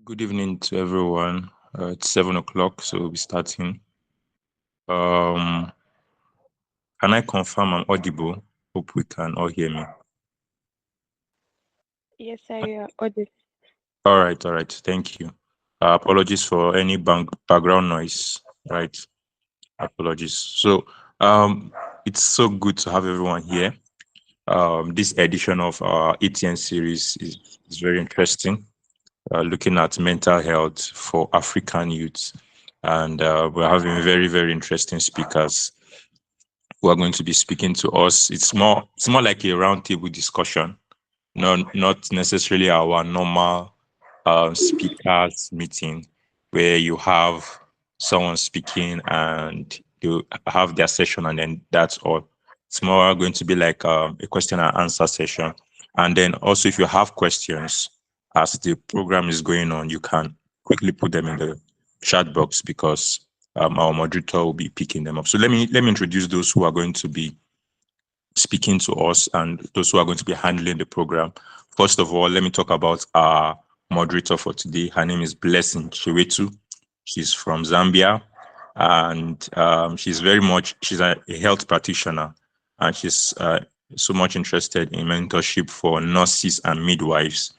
Good evening to everyone. It's 7 o'clock, so we'll be starting. Um, can I confirm I'm audible? Hope we can all hear me. Yes, sir, you're audible. All right. Thank you. Apologies for any background noise. Right. Apologies. So, it's so good to have everyone here. This edition of our ATN series is very interesting. Looking at mental health for African youths. And we're having very interesting speakers who are going to be speaking to us. It's more like a roundtable discussion, not necessarily our normal speakers meeting where you have someone speaking and you have their session and then that's all. It's more going to be like a question and answer session. And then also if you have questions as the program is going on, you can quickly put them in the chat box because our moderator will be picking them up. So let me introduce those who are going to be speaking to us and those who are going to be handling the program. First of all, let me talk about our moderator for today. Her name is Blessing Chiwetu. She's from Zambia, and she's a health practitioner, and she's so much interested in mentorship for nurses and midwives.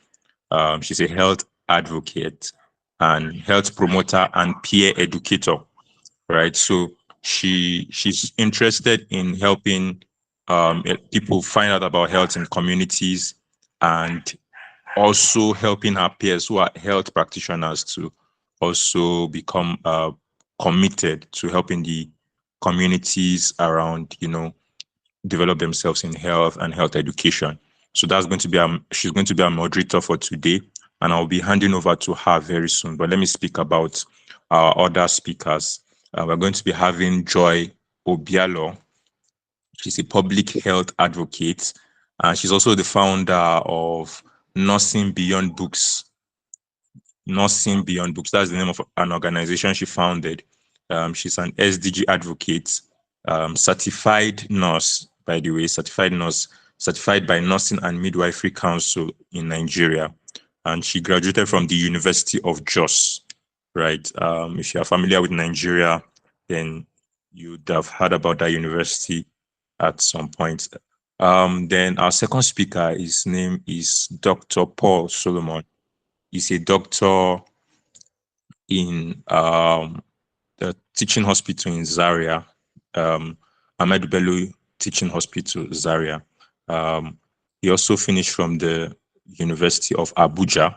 She's a health advocate and health promoter and peer educator, right? So she's interested in helping people find out about health in communities and also helping her peers who are health practitioners to also become committed to helping the communities around, develop themselves in health and health education. So that's going to be she's going to be a moderator for today, and I'll be handing over to her very soon. But let me speak about our other speakers. We're going to be having Joy Obialo. She's a public health advocate, and she's also the founder of Nursing Beyond Books. Nursing Beyond Books. That's the name of an organization she founded. She's an SDG advocate, certified nurse, by the way, certified by Nursing and Midwifery Council in Nigeria. And she graduated from the University of Jos, right? If you are familiar with Nigeria, then you'd have heard about that university at some point. Then our second speaker, his name is Dr. Paul Solomon. He's a doctor in the teaching hospital in Zaria, Ahmed Bello Teaching Hospital, Zaria. He also finished from the University of Abuja,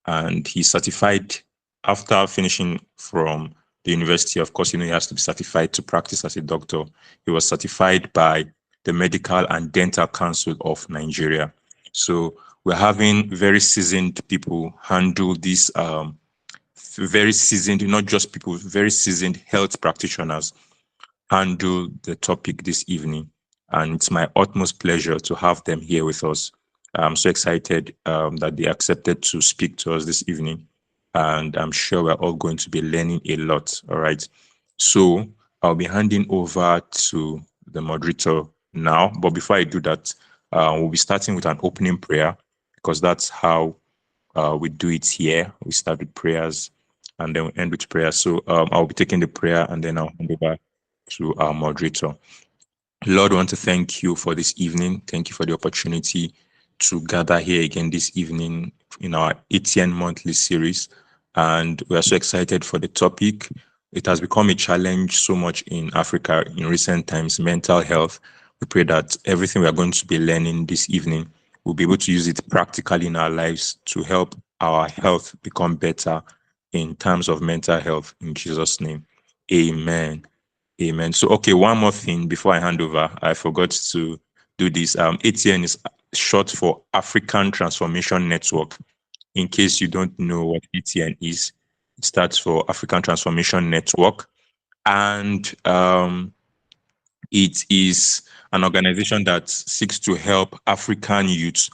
and he certified after finishing from the university. Of course, he has to be certified to practice as a doctor. He was certified by the Medical and Dental Council of Nigeria. So we're having very seasoned people handle this very seasoned, not just people, very seasoned health practitioners handle the topic this evening. And it's my utmost pleasure to have them here with us. I'm so excited that they accepted to speak to us this evening. And I'm sure we're all going to be learning a lot. All right. So I'll be handing over to the moderator now. But before I do that, we'll be starting with an opening prayer because that's how we do it here. We start with prayers and then we end with prayer. So I'll be taking the prayer and then I'll hand over to our moderator. Lord, I want to thank you for this evening. Thank you for the opportunity to gather here again this evening in our ATN monthly series. And we are so excited for the topic. It has become a challenge so much in Africa in recent times, mental health. We pray that everything we are going to be learning this evening, we'll be able to use it practically in our lives to help our health become better in terms of mental health. In Jesus' name, amen. Amen. So, okay, one more thing before I hand over. I forgot to do this. ATN is short for African Transformation Network. In case you don't know what ATN is, it stands for African Transformation Network. And it is an organization that seeks to help African youths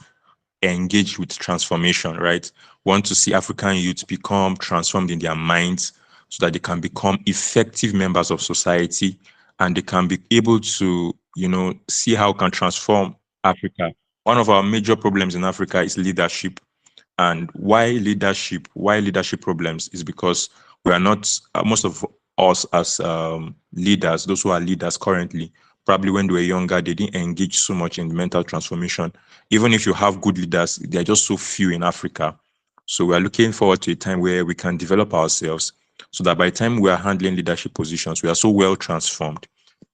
engage with transformation, right? Want to see African youths become transformed in their minds so that they can become effective members of society and they can be able to, see how we can transform Africa. One of our major problems in Africa is leadership. And why leadership problems is because we are not, most of us as leaders, those who are leaders currently, probably when they were younger, they didn't engage so much in mental transformation. Even if you have good leaders, they're just so few in Africa. So we are looking forward to a time where we can develop ourselves so that by the time we are handling leadership positions, we are so well transformed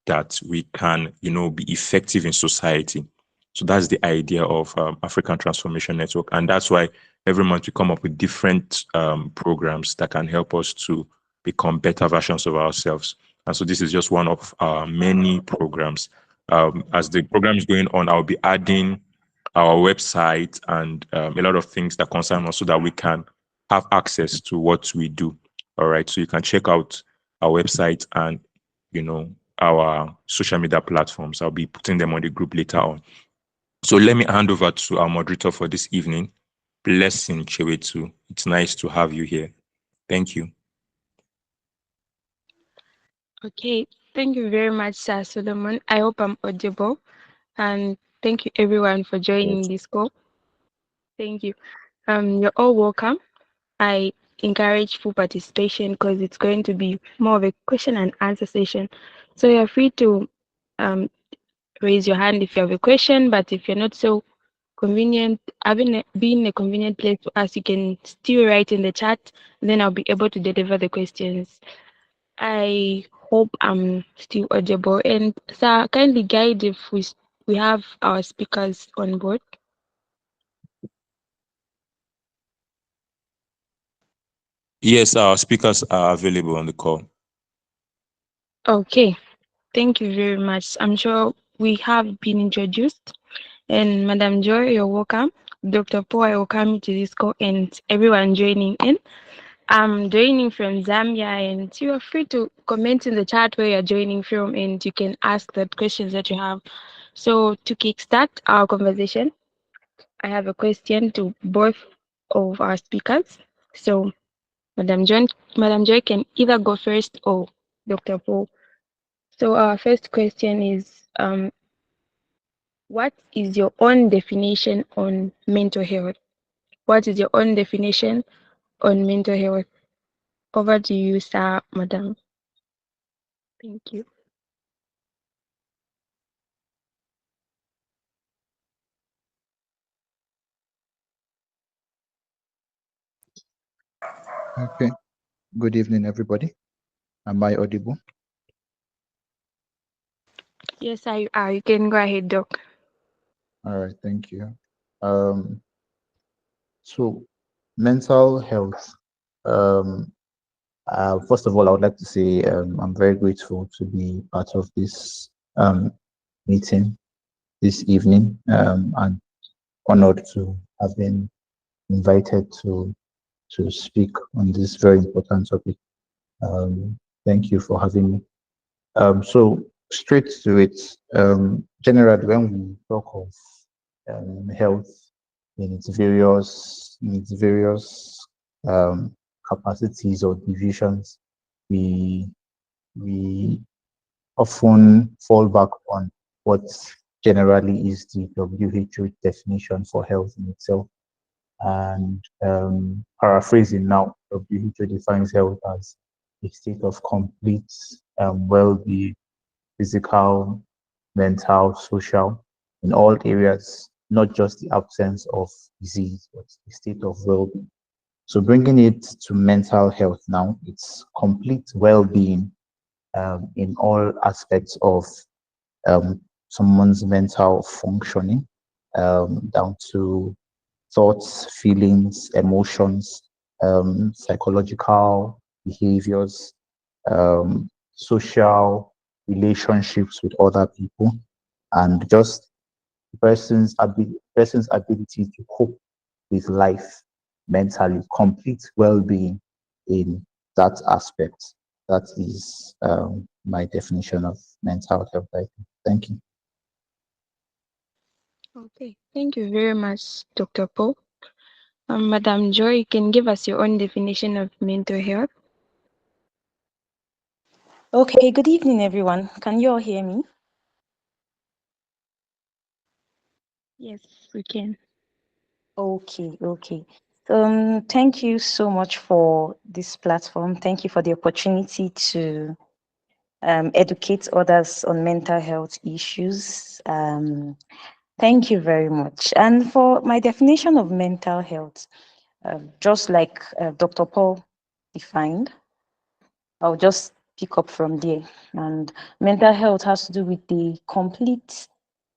that we can, be effective in society. So that's the idea of African Transformation Network. And that's why every month we come up with different programs that can help us to become better versions of ourselves. And so this is just one of many programs. As the program is going on, I'll be adding our website and a lot of things that concern us so that we can have access to what we do. All right. So you can check out our website and, our social media platforms. I'll be putting them on the group later on. So let me hand over to our moderator for this evening. Blessing Chewetu. It's nice to have you here. Thank you. Okay, thank you very much, Sir Solomon. I hope I'm audible. And thank you everyone for joining Yes. this call. Thank you. You're all welcome. I encourage full participation because it's going to be more of a question and answer session. So you're free to um, raise your hand if you have a question, but if you're not so convenient, being a convenient place to ask, you can still write in the chat, then I'll be able to deliver the questions. I hope I'm still audible. And sir, kindly guide if we have our speakers on board. Yes, our speakers are available on the call. Okay, thank you very much. I'm sure we have been introduced. And Madam Joy, you're welcome. Dr. Paul, I welcome you to this call and everyone joining in. I'm joining from Zambia, and you are free to comment in the chat where you're joining from, and you can ask the questions that you have. So, to kickstart our conversation, I have a question to both of our speakers. So, Madam Joy can either go first or Dr. Paul. So, our first question is, what is your own definition on mental health? What is your own definition on mental health? Over to you, sir, madam. Thank you. Okay. Good evening, everybody. Am I audible? Yes, I are. You can go ahead, Doc. All right. Thank you. Um, so mental health. Um, First of all, I would like to say I'm very grateful to be part of this meeting this evening, and honored to have been invited to speak on this very important topic. Thank you for having me. So straight to it, generally when we talk of health in its various um, capacities or divisions, we we often fall back on what generally is the WHO definition for health in itself. And paraphrasing now, WHO defines health as a state of complete well-being, physical, mental, social, in all areas, not just the absence of disease, but the state of well-being. So bringing it to mental health now, it's complete well-being in all aspects of someone's mental functioning, down to thoughts, feelings, emotions, psychological behaviors, social relationships with other people, and just person's ability to cope with life mentally, complete well-being in that aspect. That is my definition of mental health. I think. Thank you. Okay, thank you very much, Dr. Paul. Madam Joy, you can give us your own definition of mental health. Okay, good evening, everyone. Can you all hear me? Yes, we can. Okay. Thank you so much for this platform. Thank you for the opportunity to educate others on mental health issues. Thank you very much. And for my definition of mental health, just like Dr. Paul defined, I'll just pick up from there. And mental health has to do with the complete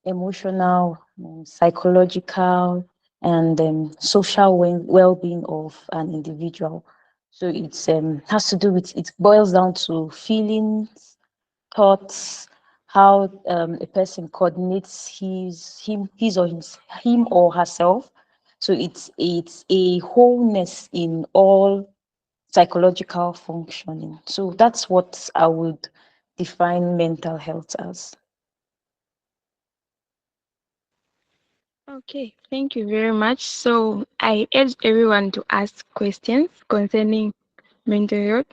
emotional, psychological, and social well-being of an individual. So it's has to do with, it boils down to feelings, thoughts, how a person coordinates him or herself. So it's a wholeness in all psychological functioning. So that's what I would define mental health as. Okay, thank you very much. So I urge everyone to ask questions concerning mental health.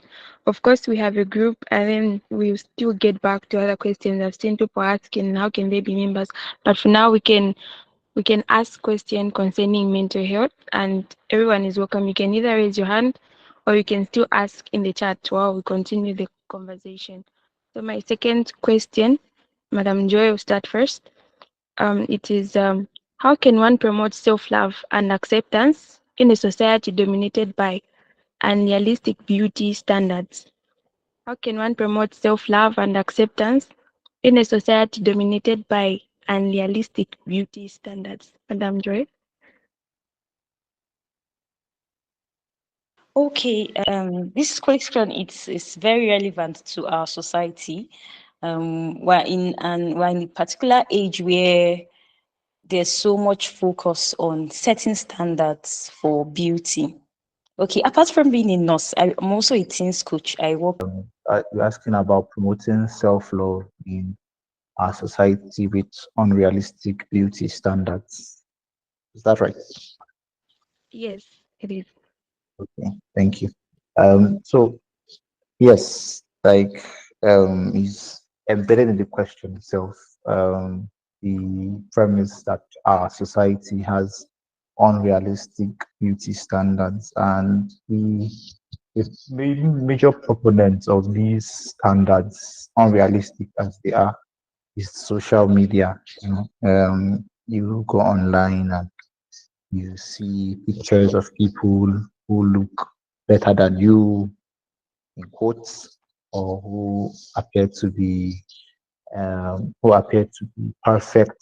Of course, we have a group, and then we'll still get back to other questions. I've seen people asking how can they be members, but for now we can ask questions concerning mental health, and everyone is welcome. You can either raise your hand, or you can still ask in the chat while we continue the conversation. So my second question, Madam Joy, will start first. It is how can one promote self-love and acceptance in a society dominated by unrealistic beauty standards? How can one promote self-love and acceptance in a society dominated by unrealistic beauty standards? Madam Joy? Okay, this question is very relevant to our society. We're in a particular age where there's so much focus on setting standards for beauty. Okay, apart from being a nurse, I'm also a teens coach. I work. You're asking about promoting self-love in our society with unrealistic beauty standards. Is that right? Yes, it is. Okay, thank you. So yes, like is embedded in the question itself. The premise that our society has unrealistic beauty standards, and the major proponents of these standards, unrealistic as they are, is social media. You go online and you see pictures of people who look better than you, in quotes, or who appear to be perfect,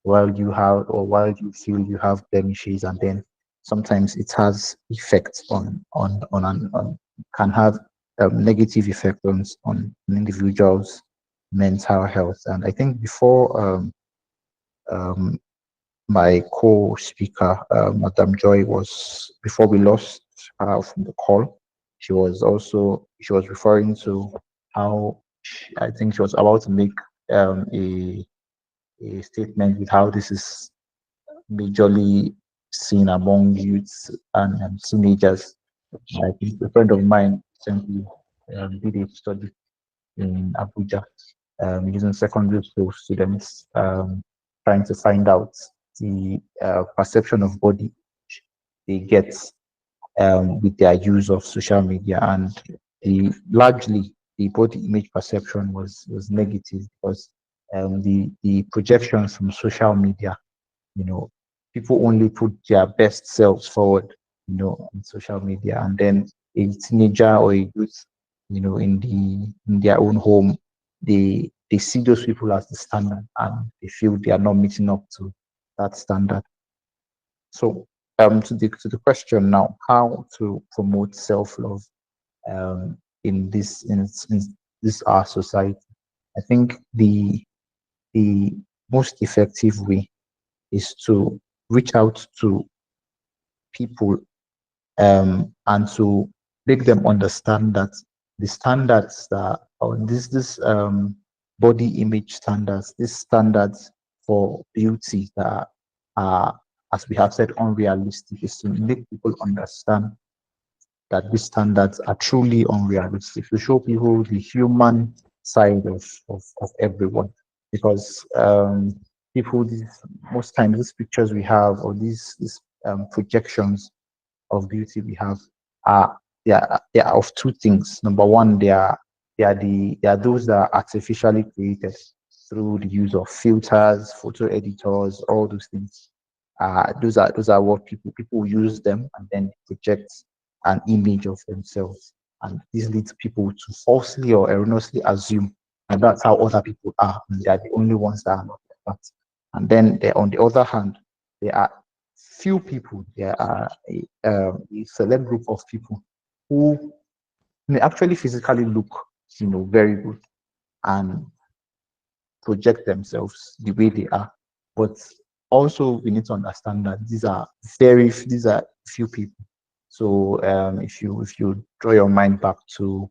while you feel you have blemishes, and then sometimes it has effects on can have negative effect on an individual's mental health. And I think before um, my co-speaker, Madam Joy, was before we lost her from the call. She was referring to how I think she was about to make um, a a statement with how this is majorly seen among youths and teenagers. I think a friend of mine recently did a study in Abuja using secondary school students, trying to find out the perception of body they get with their use of social media, and largely the body image perception was negative because the projections from social media, you know, people only put their best selves forward, on social media, and then a teenager or a youth, in their own home, they see those people as the standard, and they feel they are not meeting up to that standard. So, to the question now, how to promote self love in this our society? I think the most effective way is to reach out to people and to make them understand that the standards that or this body image standards, these standards for beauty that are, as we have said, unrealistic, is to make people understand that these standards are truly unrealistic, to show people the human side of everyone. Because people, most times, these pictures we have, or these projections, of beauty we have are they are of two things. Number one, they are those that are artificially created through the use of filters, photo editors, all those things. Those are what people use them and then project an image of themselves, and this leads people to falsely or erroneously assume and that's how other people are, and they are the only ones that are not like that. And then on the other hand, there are few people, there are a select group of people who may actually physically look, very good and project themselves the way they are. But also we need to understand that these are few people. So if you draw your mind back to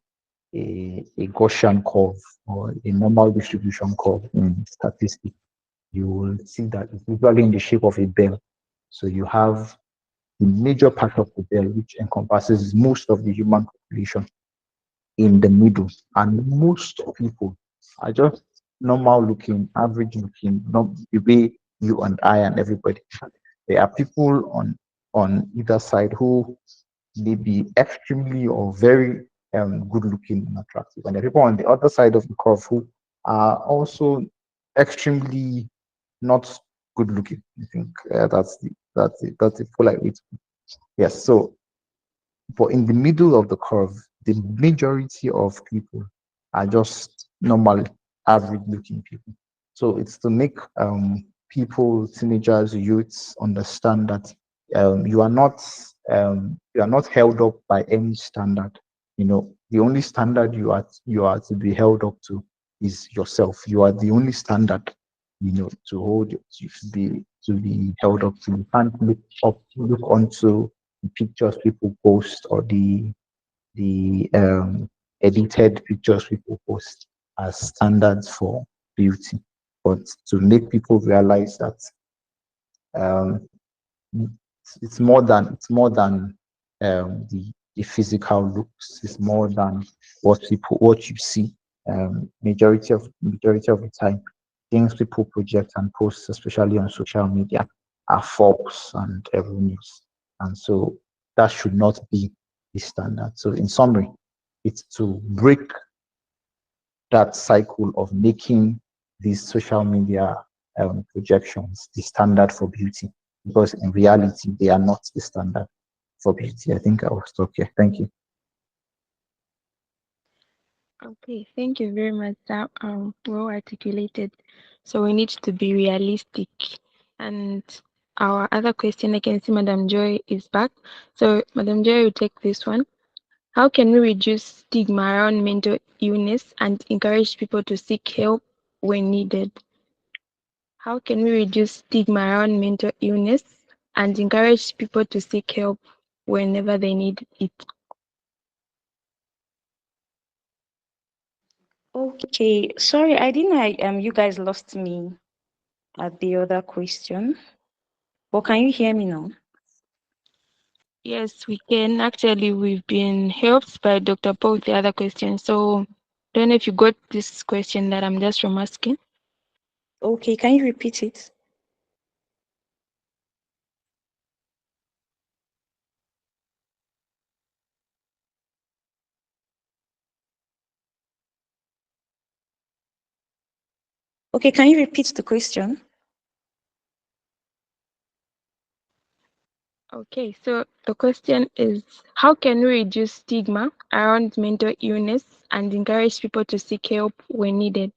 a Gaussian curve or a normal distribution curve in statistics, you will see that it's usually in the shape of a bell. So you have the major part of the bell, which encompasses most of the human population in the middle. And most people are just normal looking, average looking, not the way you and I and everybody. There are people on either side who may be extremely or very good looking and attractive. And there are people on the other side of the curve who are also extremely not good looking. I think that's the polite way to put it. Yes. So, but in the middle of the curve, the majority of people are just normal, average looking people. So it's to make people, teenagers, youths understand that you are not held up by any standard. The only standard you are to be held up to is yourself. You are the only standard, to hold to be held up to. You can't look onto the pictures people post or the edited pictures people post as standards for beauty, but to make people realize that um, it's more than the physical looks. It's more than what you see. Majority of the time, things people project and post, especially on social media, are false and erroneous, and so that should not be the standard. So, in summary, it's to break that cycle of making these social media projections the standard for beauty, because in reality, they are not the standard for beauty. I think I will stop here. Thank you. Okay, thank you very much. That well articulated. So we need to be realistic. And our other question, I can see Madam Joy is back. So Madam Joy will take this one. How can we reduce stigma around mental illness and encourage people to seek help when needed? How can we reduce stigma around mental illness and encourage people to seek help whenever they need it? Okay, sorry, I didn't know you guys lost me at the other question. But can you hear me now? Yes, we can. Actually, we've been helped by Dr. Paul with the other question. So, don't know if you got this question that I'm just from asking. Okay, can you repeat it? Okay, can you repeat the question? Okay, so the question is, how can we reduce stigma around mental illness and encourage people to seek help when needed?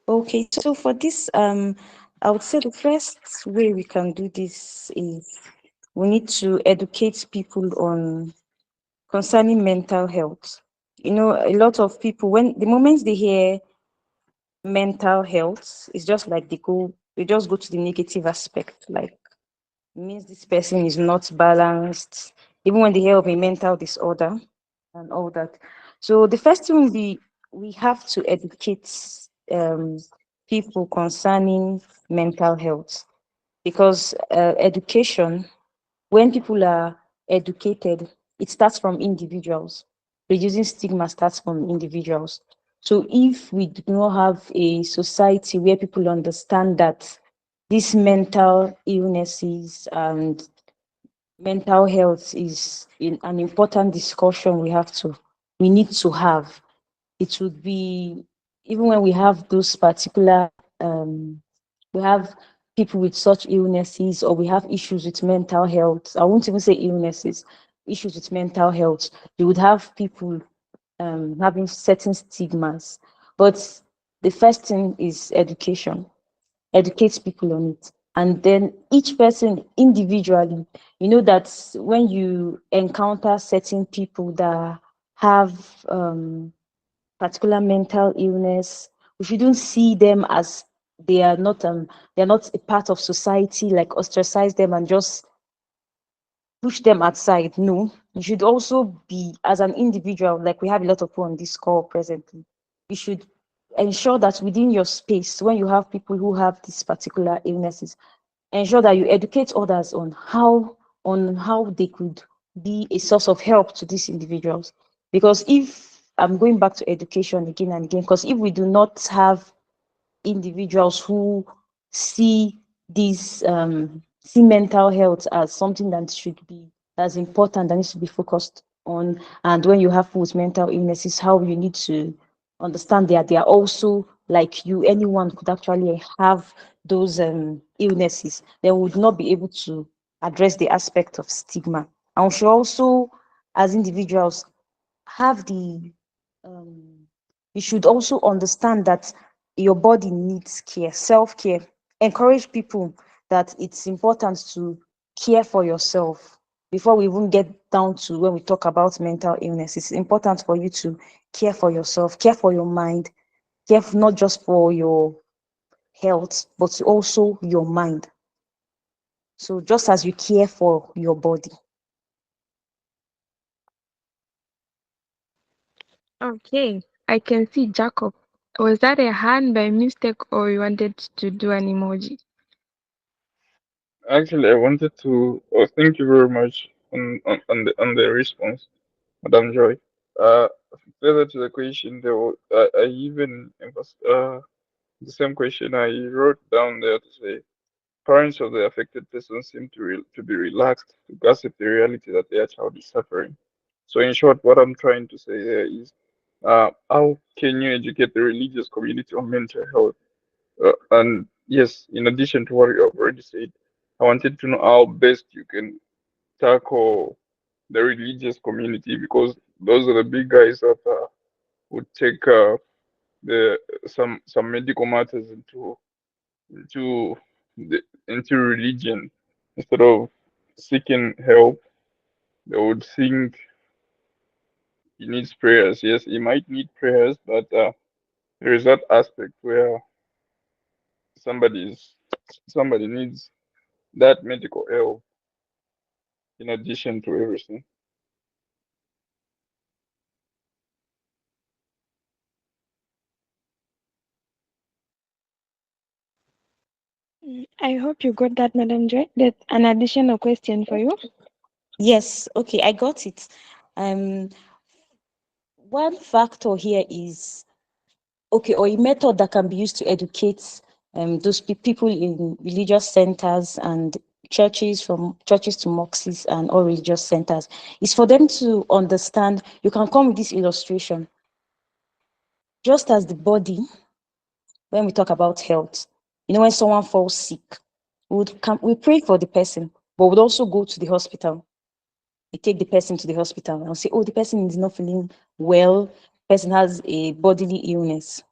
Okay, so for this, I would say the first way we can do this is we need to educate people on concerning mental health. A lot of people, when the moment they hear mental health, it's just like they just go to the negative aspect, like it means this person is not balanced, even when they hear of a mental disorder and all that. So the first thing we have to educate um, people concerning mental health, because education, when people are educated, it starts from individuals. Reducing stigma starts from individuals. So if we do not have a society where people understand that these mental illnesses and mental health is an important discussion we need to have. It would be, even when we have those particular we have people with such illnesses, or we have issues with mental health. I won't even say illnesses, issues with mental health. You would have people having certain stigmas. But the first thing is education. Educate people on it. And then each person individually, you know that when you encounter certain people that have particular mental illness, we shouldn't see them as they are not a part of society, like ostracize them and just push them outside. No, you should also be, as an individual, like we have a lot of people on this call presently, you should ensure that within your space, when you have people who have these particular illnesses, ensure that you educate others on how they could be a source of help to these individuals. Because if I'm going back to education again and again, because if we do not have individuals who see this see mental health as something that should be as important, that needs to be focused on. And when you have people with mental illnesses, how you need to understand that they are also like you, anyone could actually have those illnesses, they would not be able to address the aspect of stigma. And we should also, as individuals, have the you should also understand that your body needs care, self-care. Encourage people that it's important to care for yourself. Before we even get down to when we talk about mental illness, it's important for you to care for yourself, care for your mind, care not just for your health, but also your mind. So just as you care for your body. Okay, I can see Jacob. Was that a hand by mistake or you wanted to do an emoji? Actually, I wanted to thank you very much on the response, Madam Joy. Uh, Further to the question, I even the same question I wrote down there to say parents of the affected person seem to be relaxed to gossip the reality that their child is suffering. So, in short, what I'm trying to say there is, how can you educate the religious community on mental health? And yes, in addition to what you have already said, I wanted to know how best you can tackle the religious community, because those are the big guys that would take the some medical matters into into religion instead of seeking help. They would think he needs prayers. Yes, he might need prayers, but there is that aspect where somebody's somebody needs that medical help in addition to everything. I hope you got that, Madam Joy. That's an additional question for you. Yes, okay, I got it. Um, One factor here is, okay, or a method that can be used to educate those people in religious centers and churches, from churches to mosques and all religious centers, is for them to understand. You can come with this illustration. Just as the body, when we talk about health, when someone falls sick, we pray for the person, but we would also go to the hospital. We take the person to the hospital and say, oh, the person is not feeling well, person has a bodily illness.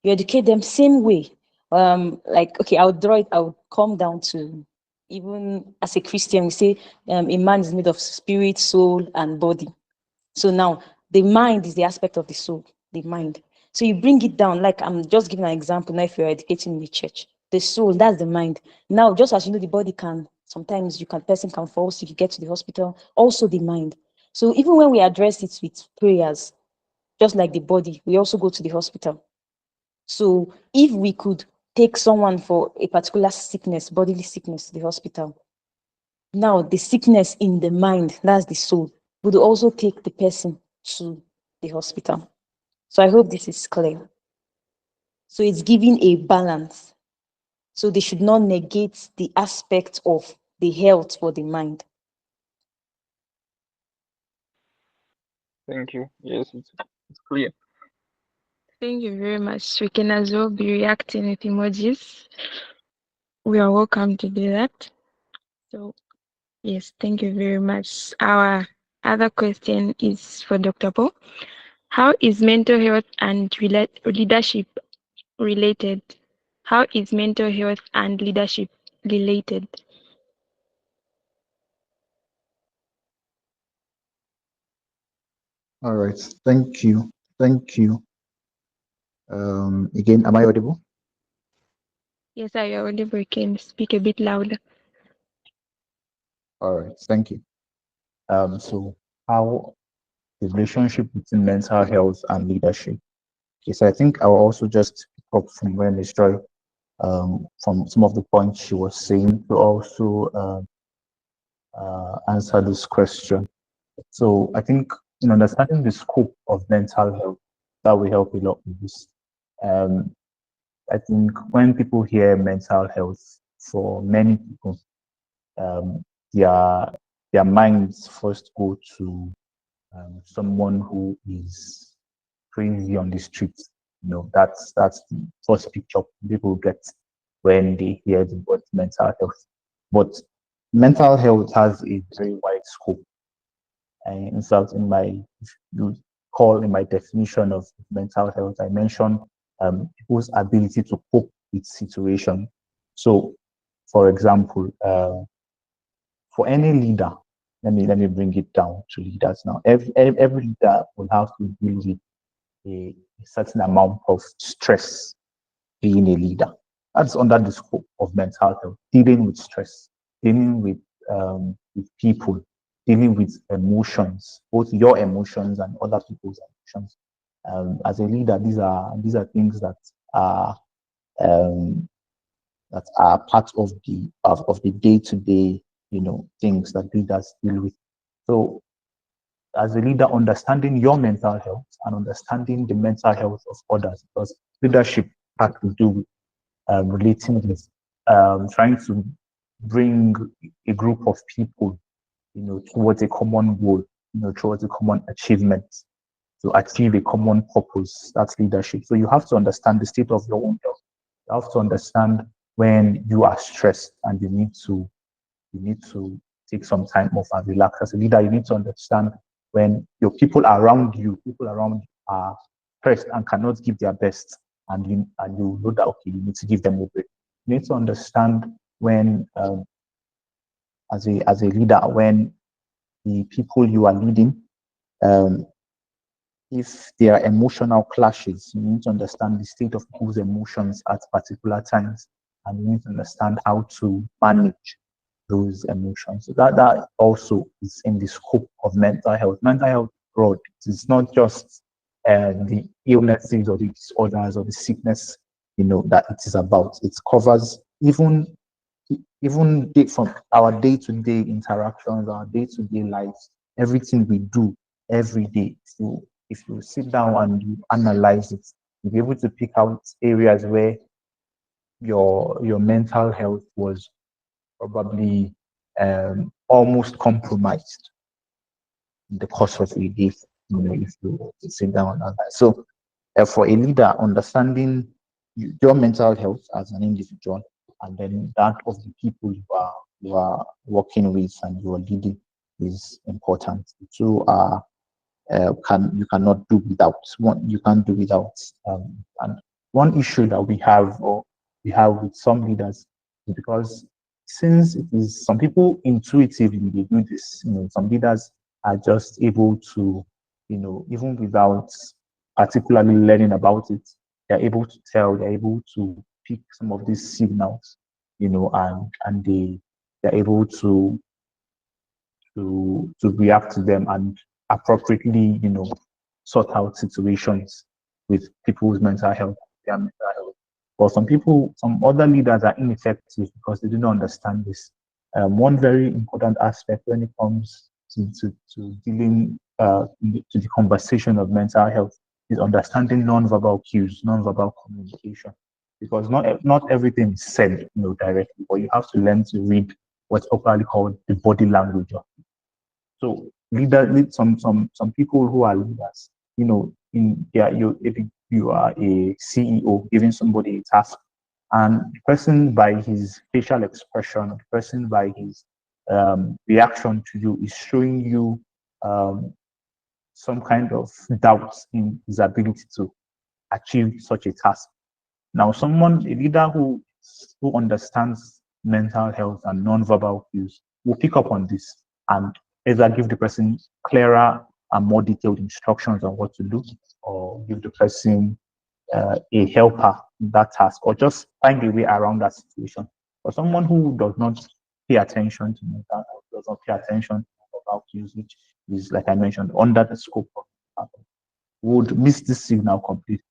You educate them same way. Like, okay, I'll come down to, even as a Christian, we say a man is made of spirit, soul, and body. So now the mind is the aspect of the soul, the mind. So you bring it down, like I'm just giving an example now. If you're educating in the church, the soul, that's the mind. Now, just as the body can sometimes person can fall sick, you get to the hospital, also the mind. So even when we address it with prayers, just like the body, we also go to the hospital. So if we could take someone for a particular sickness, bodily sickness, to the hospital, now the sickness in the mind, that's the soul, would also take the person to the hospital. So I hope this is clear. So it's giving a balance. So they should not negate the aspect of the health for the mind. Thank you. Yes, it's clear. Thank you very much. We can as well be reacting with emojis. We are welcome to do that. So, yes, thank you very much. Our other question is for Dr. Paul. How is mental health and leadership related? How is mental health and leadership related? All right. Thank you. Thank you. Again, am I audible? Yes, I already can speak a bit louder. All right. Thank you. So how the relationship between mental health and leadership? Yes, I think I'll also just pick up from where Ms. Joy, from some of the points she was saying to also answer this question. So I think in understanding the scope of mental health, that will help a lot with this. Um, I think when people hear mental health, for many people, um, their their minds first go to someone who is crazy on the streets. That's the first picture people get when they hear the word mental health. But mental health has a very wide scope. And in fact, if you call in my definition of mental health, I mentioned people's ability to cope with situation. So, for example, for any leader, let me bring it down to leaders now. Every leader will have to deal with a certain amount of stress being a leader. That's under the scope of mental health, dealing with stress, dealing with people, dealing with emotions, both your emotions and other people's emotions. As a leader, these are things are um, that are part of the day-to-day, things that leaders deal with. So as a leader, understanding your mental health and understanding the mental health of others, because leadership has to do with relating with trying to bring a group of people, towards a common goal, towards a common achievement, to achieve a common purpose. That's leadership. So you have to understand the state of your own health. You have to understand when you are stressed and you need to take some time off and relax. As a leader, you need to understand when your people around you are stressed and cannot give their best, and you know that okay, you need to give them a break. You need to understand when, as a leader, when the people you are leading, um, if there are emotional clashes, you need to understand the state of people's emotions at particular times, and you need to understand how to manage those emotions. So that also is in the scope of mental health. Mental health broad. It's not just the illnesses or the disorders or the sickness, that it is about. It covers even from our day-to-day interactions, our day-to-day lives, everything we do every day. So if you sit down and you analyze it, you'll be able to pick out areas where your mental health was probably almost compromised in the course of a day, if you sit down and analyze. So for a leader, understanding your mental health as an individual and then that of the people you are working with and you are leading is important. The two are cannot do without. One you can't do without. And one issue that we have with some leaders is because since it is some people intuitively they do this. Some leaders are just able to, even without particularly learning about it, they're able to tell, they're able to pick some of these signals, and they're able to react to them and appropriately, sort out situations with people's mental health, their mental health. But some other leaders are ineffective because they do not understand this. One very important aspect when it comes to dealing to the conversation of mental health is understanding non-verbal cues, non-verbal communication. because not everything is said, directly, but you have to learn to read what's popularly called the body language. So some people who are leaders, in yeah, if you are a CEO giving somebody a task, and the person by his facial expression, the person by his reaction to you is showing you some kind of doubt in his ability to achieve such a task. Now, a leader who understands mental health and non-verbal cues will pick up on this and either give the person clearer and more detailed instructions on what to do, or give the person a helper in that task, or just find a way around that situation. For someone who does not pay attention to mental health, does not pay attention to verbal cues, which is, like I mentioned, under the scope of, would miss this signal completely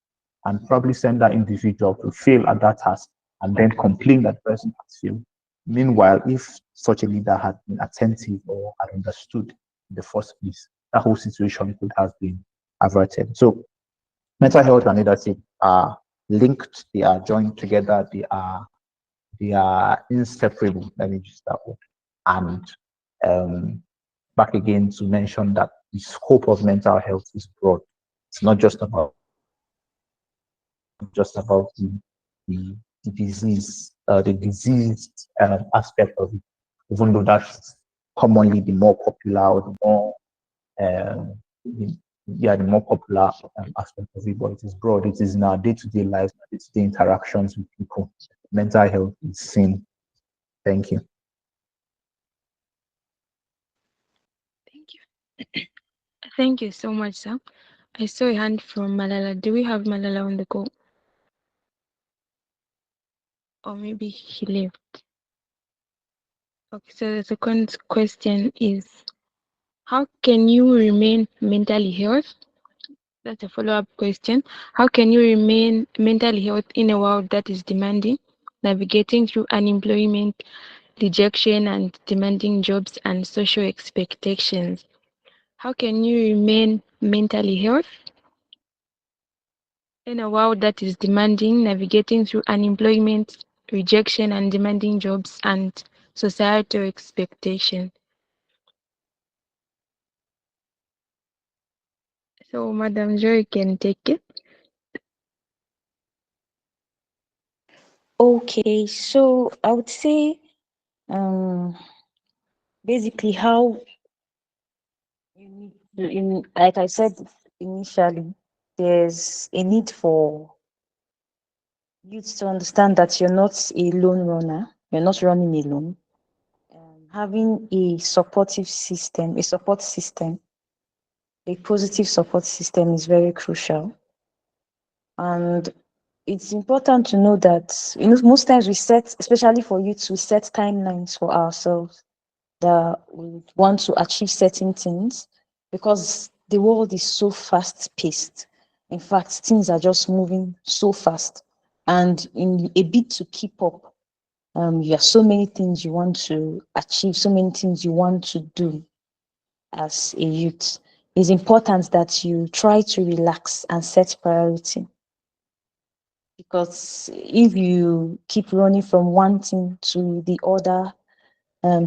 and probably send that individual to fail at that task and then complain that the person has failed. Meanwhile, if such a leader had been attentive or had understood in the first place, that whole situation could have been averted. So mental health and leadership are linked, they are joined together, they are inseparable. Let me use that word. And back again to mention that the scope of mental health is broad. It's not just about the disease, the disease aspect of it, even though that's commonly the more popular or the more um, the, the more popular aspect of it, but it is broad. It is in our day-to-day lives, day-to-day interactions with people. Mental health is seen. Thank you. Thank you. Thank you so much, sir. I saw a hand from Malala. Do we have Malala on the call? Or maybe he left. Okay, so the second question is, how can you remain mentally healthy? That's a follow-up question. How can you remain mentally healthy in a world that is demanding, navigating through unemployment, rejection, and demanding jobs and social expectations? How can you remain mentally healthy in a world that is demanding, navigating through unemployment, rejection, and demanding jobs and societal expectations? So, Madam Joy can take it. Okay, so I would say basically how you need like I said initially, there's a need for youth to understand that you're not a lone runner, you're not running alone. Having a supportive system, a support system, a positive support system is very crucial. And it's important to know that, most times we set, especially for youth, we set timelines for ourselves that we want to achieve certain things because the world is so fast paced. In fact, things are just moving so fast. And in a bid to keep up, you have so many things you want to achieve, so many things you want to do as a youth. It's important that you try to relax and set priority. Because if you keep running from one thing to the other,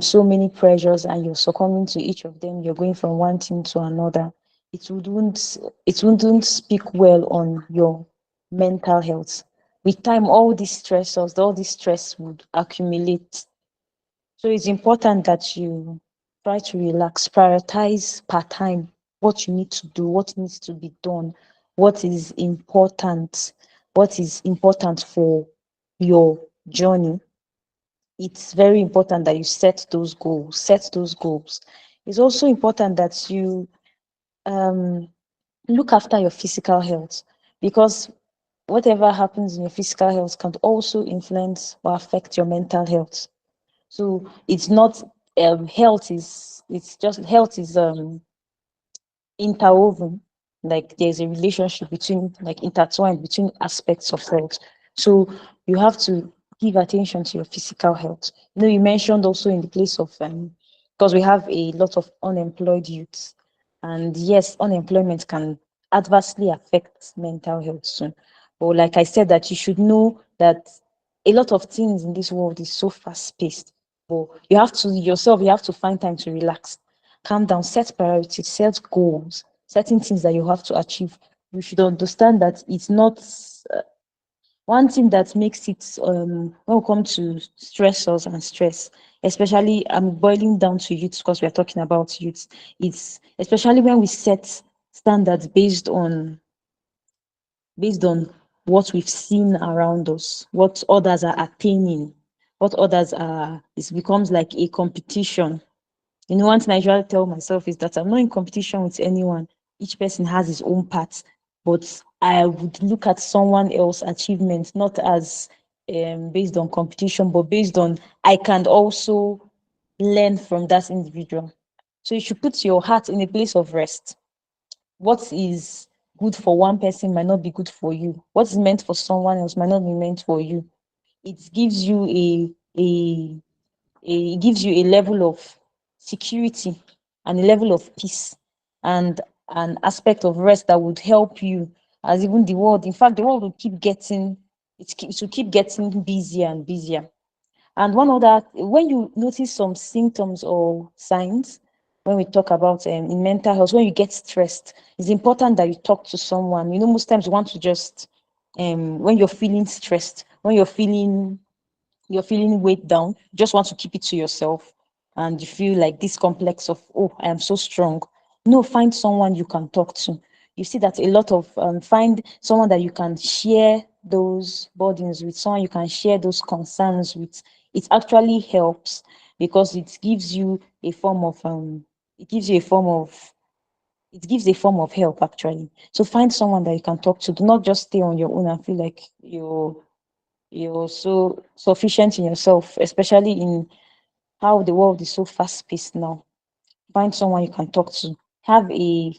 so many pressures and you're succumbing to each of them, you're going from one thing to another, it wouldn't speak well on your mental health. With time, all these stressors, all this stress would accumulate. So it's important that you try to relax, prioritize per time what you need to do, what needs to be done, what is important, for your journey. It's very important that you set those goals. It's also important that you look after your physical health, because whatever happens in your physical health can also influence or affect your mental health. So it's not health is interwoven, like there's a relationship between, like intertwined between aspects of health. So you have to give attention to your physical health. You mentioned also in the place of because we have a lot of unemployed youths, and yes, unemployment can adversely affect mental health soon. or like I said, that you should know that a lot of things in this world is so fast paced. But you have to yourself, you have to find time to relax, calm down, set priorities, set goals, certain things that you have to achieve. You should understand that it's not one thing that makes it when we come to stressors and stress, especially I'm boiling down to youth because we're talking about youth. It's especially when we set standards based on what we've seen around us, what others are attaining, what others are, it becomes like a competition. You know, one thing I usually tell myself is that I'm not in competition with anyone. Each person has his own path, but I would look at someone else's achievement not as based on competition, but based on I can also learn from that individual. So you should put your heart in a place of rest. What is good for one person might not be good for you. What is meant for someone else might not be meant for you. It gives you it gives you a level of security and a level of peace and an aspect of rest that would help you as even the world. In fact, the world will keep getting it will keep getting busier and busier. And one other, when you notice some symptoms or signs, when we talk about in mental health, when you get stressed, it's important that you talk to someone. You know, most times you want to just when you're feeling stressed, when you're feeling weighed down, you just want to keep it to yourself, and you feel like this complex of, oh, I am so strong. No, find someone you can talk to. You see that a lot of find someone that you can share those burdens with, someone you can share those concerns with. It actually helps because it gives you a form of it gives you a form of it gives a form of help actually. So find someone that you can talk to. Do not just stay on your own and feel like you're so sufficient in yourself, especially in how the world is so fast paced now. Find someone you can talk to. Have a,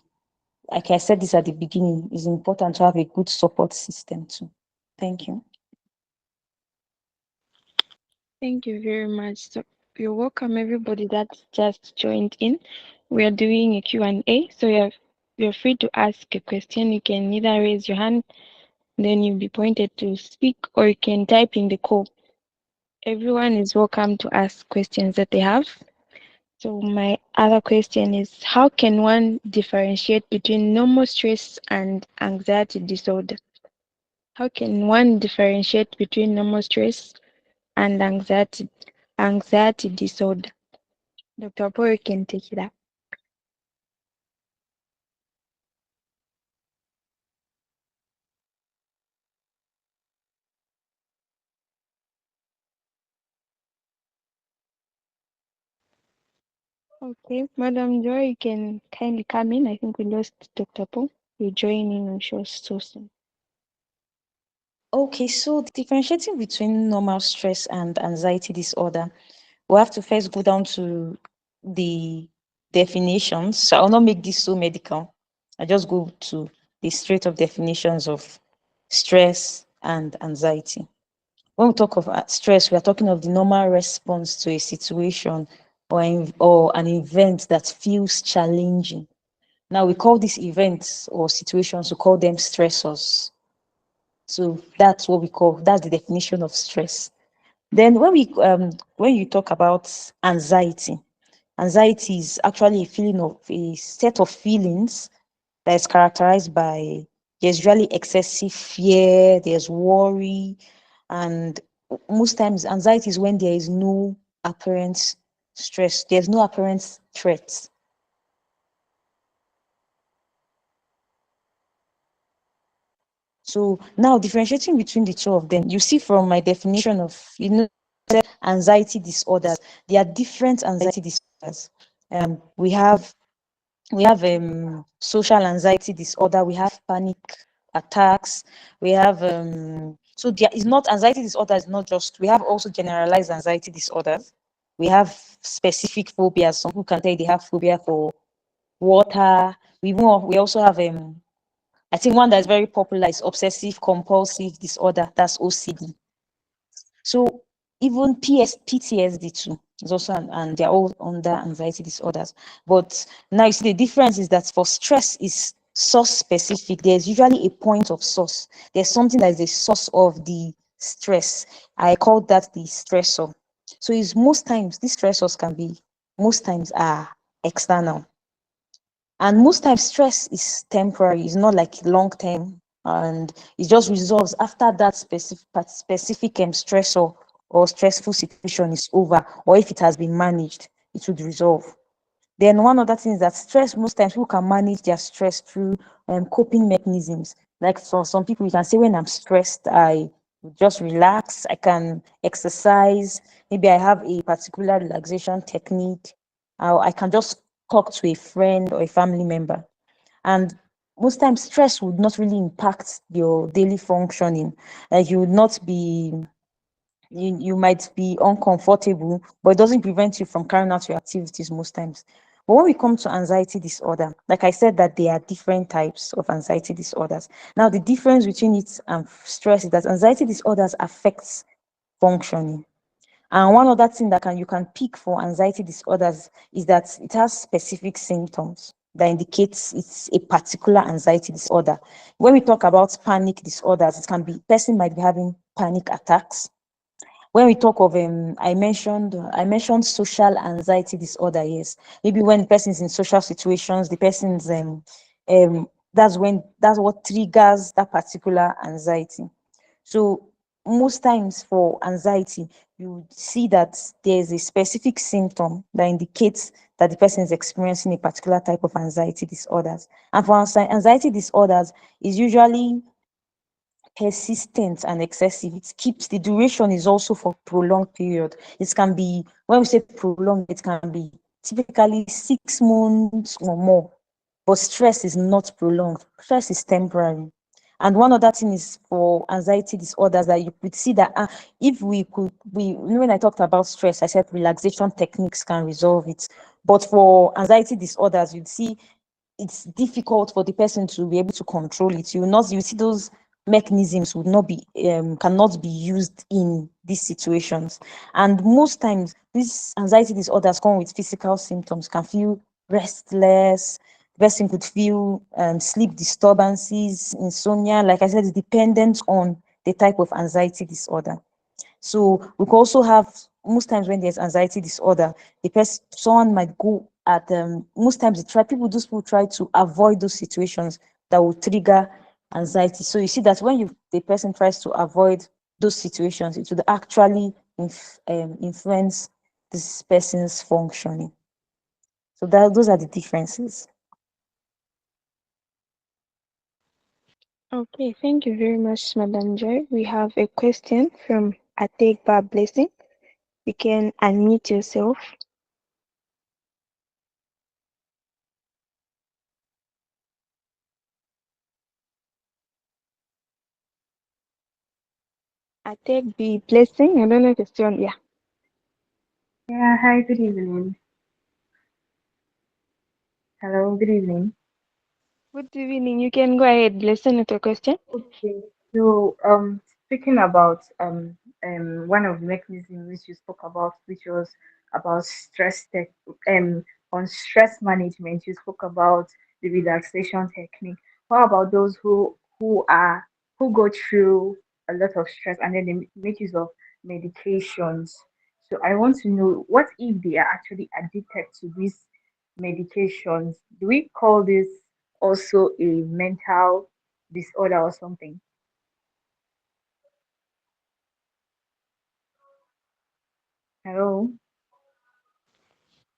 like I said this at the beginning, it's important to have a good support system too. Thank you. Thank you very much. So you're welcome, everybody that just joined in. We are doing a Q&A, so you're free to ask a question. You can either raise your hand, then you'll be pointed to speak, or you can type in the code. Everyone is welcome to ask questions that they have. So my other question is, how can one differentiate between normal stress and anxiety disorder? How can one differentiate between normal stress and anxiety disorder? Dr. Pori can take it up. Okay, Madam Joy, you can kindly come in. I think we lost Dr. Paul. You're joining, I'm sure, so soon. Okay, so differentiating between normal stress and anxiety disorder, we have to first go down to the definitions. So I'll not make this so medical. I just go to the straight up definitions of stress and anxiety. When we talk of stress, we are talking of the normal response to a situation or an event that feels challenging. Now we call these events or situations, we call them stressors. So that's what we call, that's the definition of stress. Then when you talk about anxiety, anxiety is actually a feeling of a set of feelings that is characterized by, there's usually excessive fear, there's worry, and most times anxiety is when there is no apparent stress, there's no apparent threat. So now differentiating between the two of them, you see from my definition of, anxiety disorders, there are different anxiety disorders. We have social anxiety disorder, we have panic attacks, we have so there is not, anxiety disorder is not just, we have also generalized anxiety disorders. We have specific phobias. Some people can tell you they have phobia for water. We also have I think one that is very popular is obsessive compulsive disorder, that's OCD. So even PTSD too is also and they're all under anxiety disorders. But now you see the difference is that for stress is source specific. There's usually a point of source. There's something that is a source of the stress. I call that the stressor. So it's most times these stressors can be, most times are external. And most times stress is temporary, it's not like long term, and it just resolves after that specific stressor or stressful situation is over, or if it has been managed, it would resolve. Then one other thing is that stress, most times people can manage their stress through coping mechanisms. Like for some people, you can say when I'm stressed, I just relax, I can exercise, maybe I have a particular relaxation technique, I can just talk to a friend or a family member. And most times stress would not really impact your daily functioning. Like you would not be, you might be uncomfortable, but it doesn't prevent you from carrying out your activities most times. But when we come to anxiety disorder, like I said, that there are different types of anxiety disorders. Now, the difference between it and stress is that anxiety disorders affects functioning. And one other thing that you can pick for anxiety disorders is that it has specific symptoms that indicates it's a particular anxiety disorder. When we talk about panic disorders, it can be person might be having panic attacks. When we talk of I mentioned social anxiety disorder. Yes, maybe when the person is in social situations, the person's that's what triggers that particular anxiety. So most times for anxiety, you see that there's a specific symptom that indicates that the person is experiencing a particular type of anxiety disorders. And for anxiety disorders, is usually persistent and excessive. It keeps, the duration is also for prolonged period. It can be, when we say prolonged, it can be typically 6 months or more. But stress is not prolonged. Stress is temporary. And one other thing is for anxiety disorders that you could see that if when I talked about stress, I said relaxation techniques can resolve it. But for anxiety disorders, you'd see it's difficult for the person to be able to control it. You see those mechanisms would not be cannot be used in these situations. And most times these anxiety disorders come with physical symptoms, can feel restless, the person could feel sleep disturbances, insomnia. Like I said, it's dependent on the type of anxiety disorder. So we could also have, most times when there's anxiety disorder, the person, someone might go at most times those people try to avoid those situations that will trigger anxiety. So you see that when the person tries to avoid those situations, it would actually influence this person's functioning. So those are the differences. Okay, thank you very much, Madam Joy. We have a question from Ategba Blessing. You can unmute yourself. Ategba Blessing. I don't know if it's on. Yeah. Yeah, hi, good evening. Hello, good evening. Good evening. You can go ahead, Blessing, with your question. Okay, so speaking about one of the mechanisms which you spoke about, which was about stress tech on stress management, you spoke about the relaxation technique. What about those who go through a lot of stress and then they make use of medications? So I want to know, what if they are actually addicted to these medications? Do we call this also a mental disorder or something? Hello?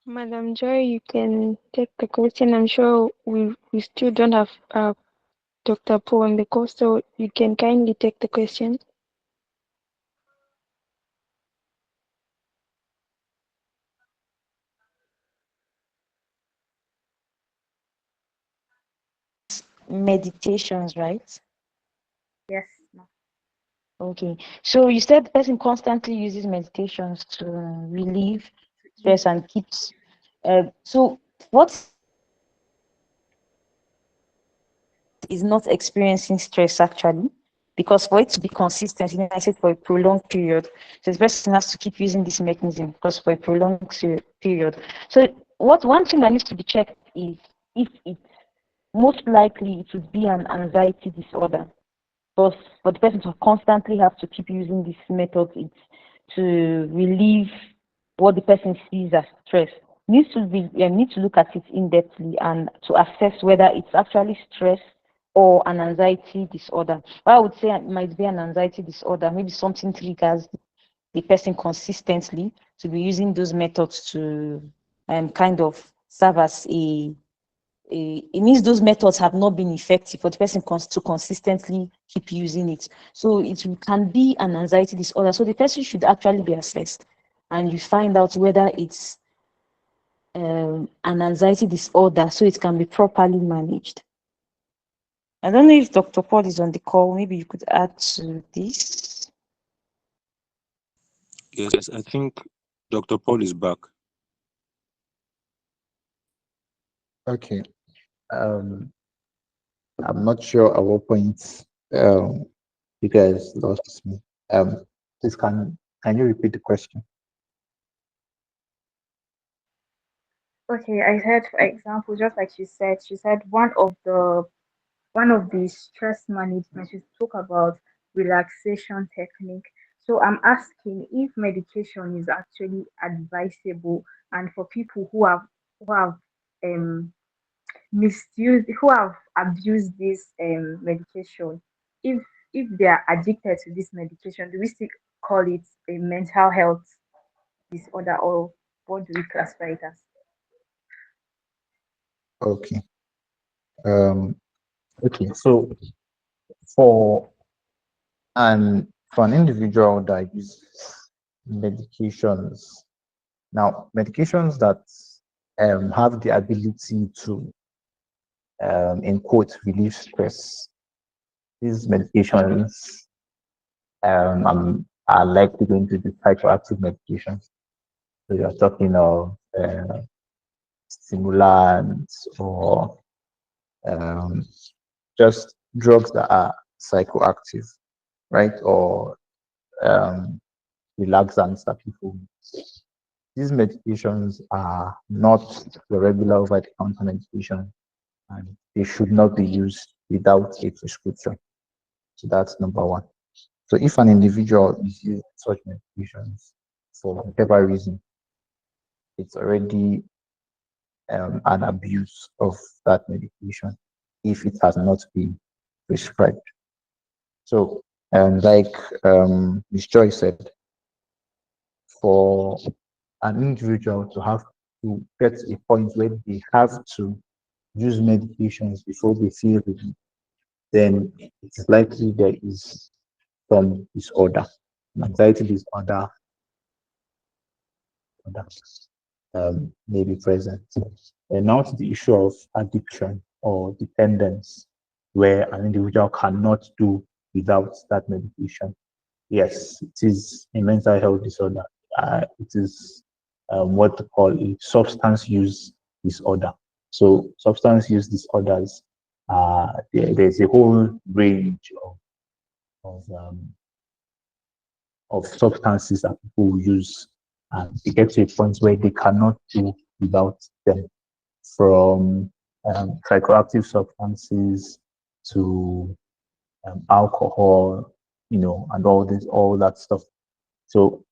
Madam Joy, you can take the question. I'm sure we still don't have Dr. Paul on the call, so you can kindly take the question. Meditations, right? Yes. No. Okay. So you said the person constantly uses meditations to relieve Yes. stress and keeps. So what is not experiencing stress actually? Because for it to be consistent, I said for a prolonged period, so the person has to keep using this mechanism because for a prolonged period. So what one thing that needs to be checked is if it most likely it would be an anxiety disorder. Because for the person to constantly have to keep using this method, it's to relieve what the person sees as stress. Need to look at it in depthly and to assess whether it's actually stress or an anxiety disorder. Well, I would say it might be an anxiety disorder. Maybe something triggers the person consistently to be using those methods to kind of serve as it means those methods have not been effective for the person to consistently keep using it. So it can be an anxiety disorder. So the person should actually be assessed and you find out whether it's an anxiety disorder so it can be properly managed. I don't know if Dr. Paul is on the call. Maybe you could add to this. Yes, I think Dr. Paul is back. Okay. I'm not sure at what point um, you guys lost me. Please can you repeat the question? Okay, I said, for example, just like she said one of the stress management, she spoke about relaxation technique. So I'm asking if medication is actually advisable, and for people who have um misused, who have abused this medication, if they are addicted to this medication, do we still call it a mental health disorder, or what do we classify it as? Okay. Um, okay. So for for an individual that uses medications, now medications that have the ability to in quote relieve stress, these medications are likely going to be psychoactive medications. So you're talking of stimulants or um, just drugs that are psychoactive, right? Or um, relaxants that people use. These medications are not the regular over-the-counter medication, and they should not be used without a prescription. So that's number one. So if an individual is using such medications for whatever reason, it's already an abuse of that medication if it has not been prescribed. So, like Ms. Joy said, for an individual to have to get to a point where they have to use medications before they feel relief, then it's likely there is some disorder, an anxiety disorder that may be present. And now to the issue of addiction or dependence, where an individual cannot do without that medication. Yes, it is a mental health disorder. It is what they call a substance use disorder. So, substance use disorders, there's a whole range of, um, of substances that people will use, and they get to a point where they cannot do without them, from psychoactive substances to alcohol, and all that stuff. So,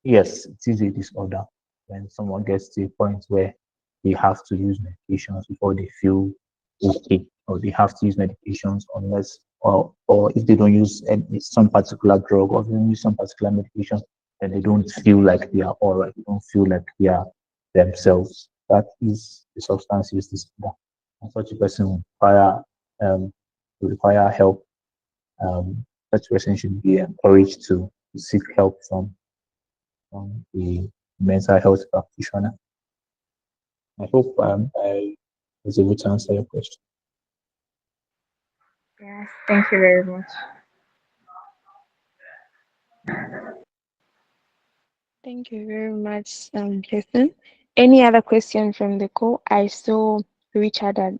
yes, it is a disorder when someone gets to a point where they have to use medications before they feel okay, or they have to use medications unless, or if they don't use some particular drug, or they don't use some particular medication, then they don't feel like they are all right. They don't feel like they are themselves. That is the substance use disorder. And such a person um, will require help. Such a person should be encouraged to seek help from a mental health practitioner. I hope I was able to answer your question. Yes, thank you very much. Thank you very much, Jason. Any other question from the call? I saw Richard had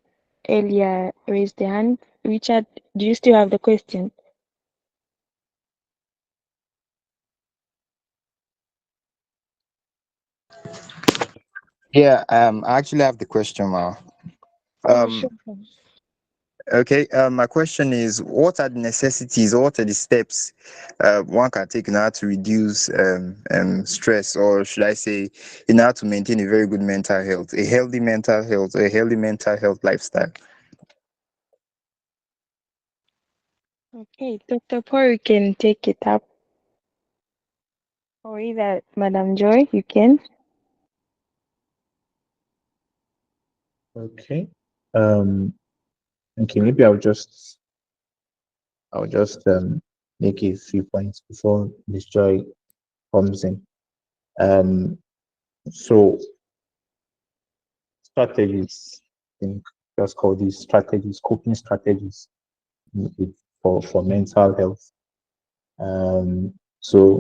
earlier raised the hand. Richard, do you still have the question? Yeah, I actually have the question, Ma. Oh, sure. Okay. My question is, what are the necessities, or what are the steps one can take in order to reduce stress, or should I say, in order to maintain a very good mental health, a healthy mental health, a healthy mental health lifestyle? Okay, Dr. Paul, you can take it up. Or either Madam Joy, you can. Okay. Um, okay, maybe I'll just make a few points before Miss Joy comes in. Um, so strategies, I think just call these strategies, coping strategies for mental health. So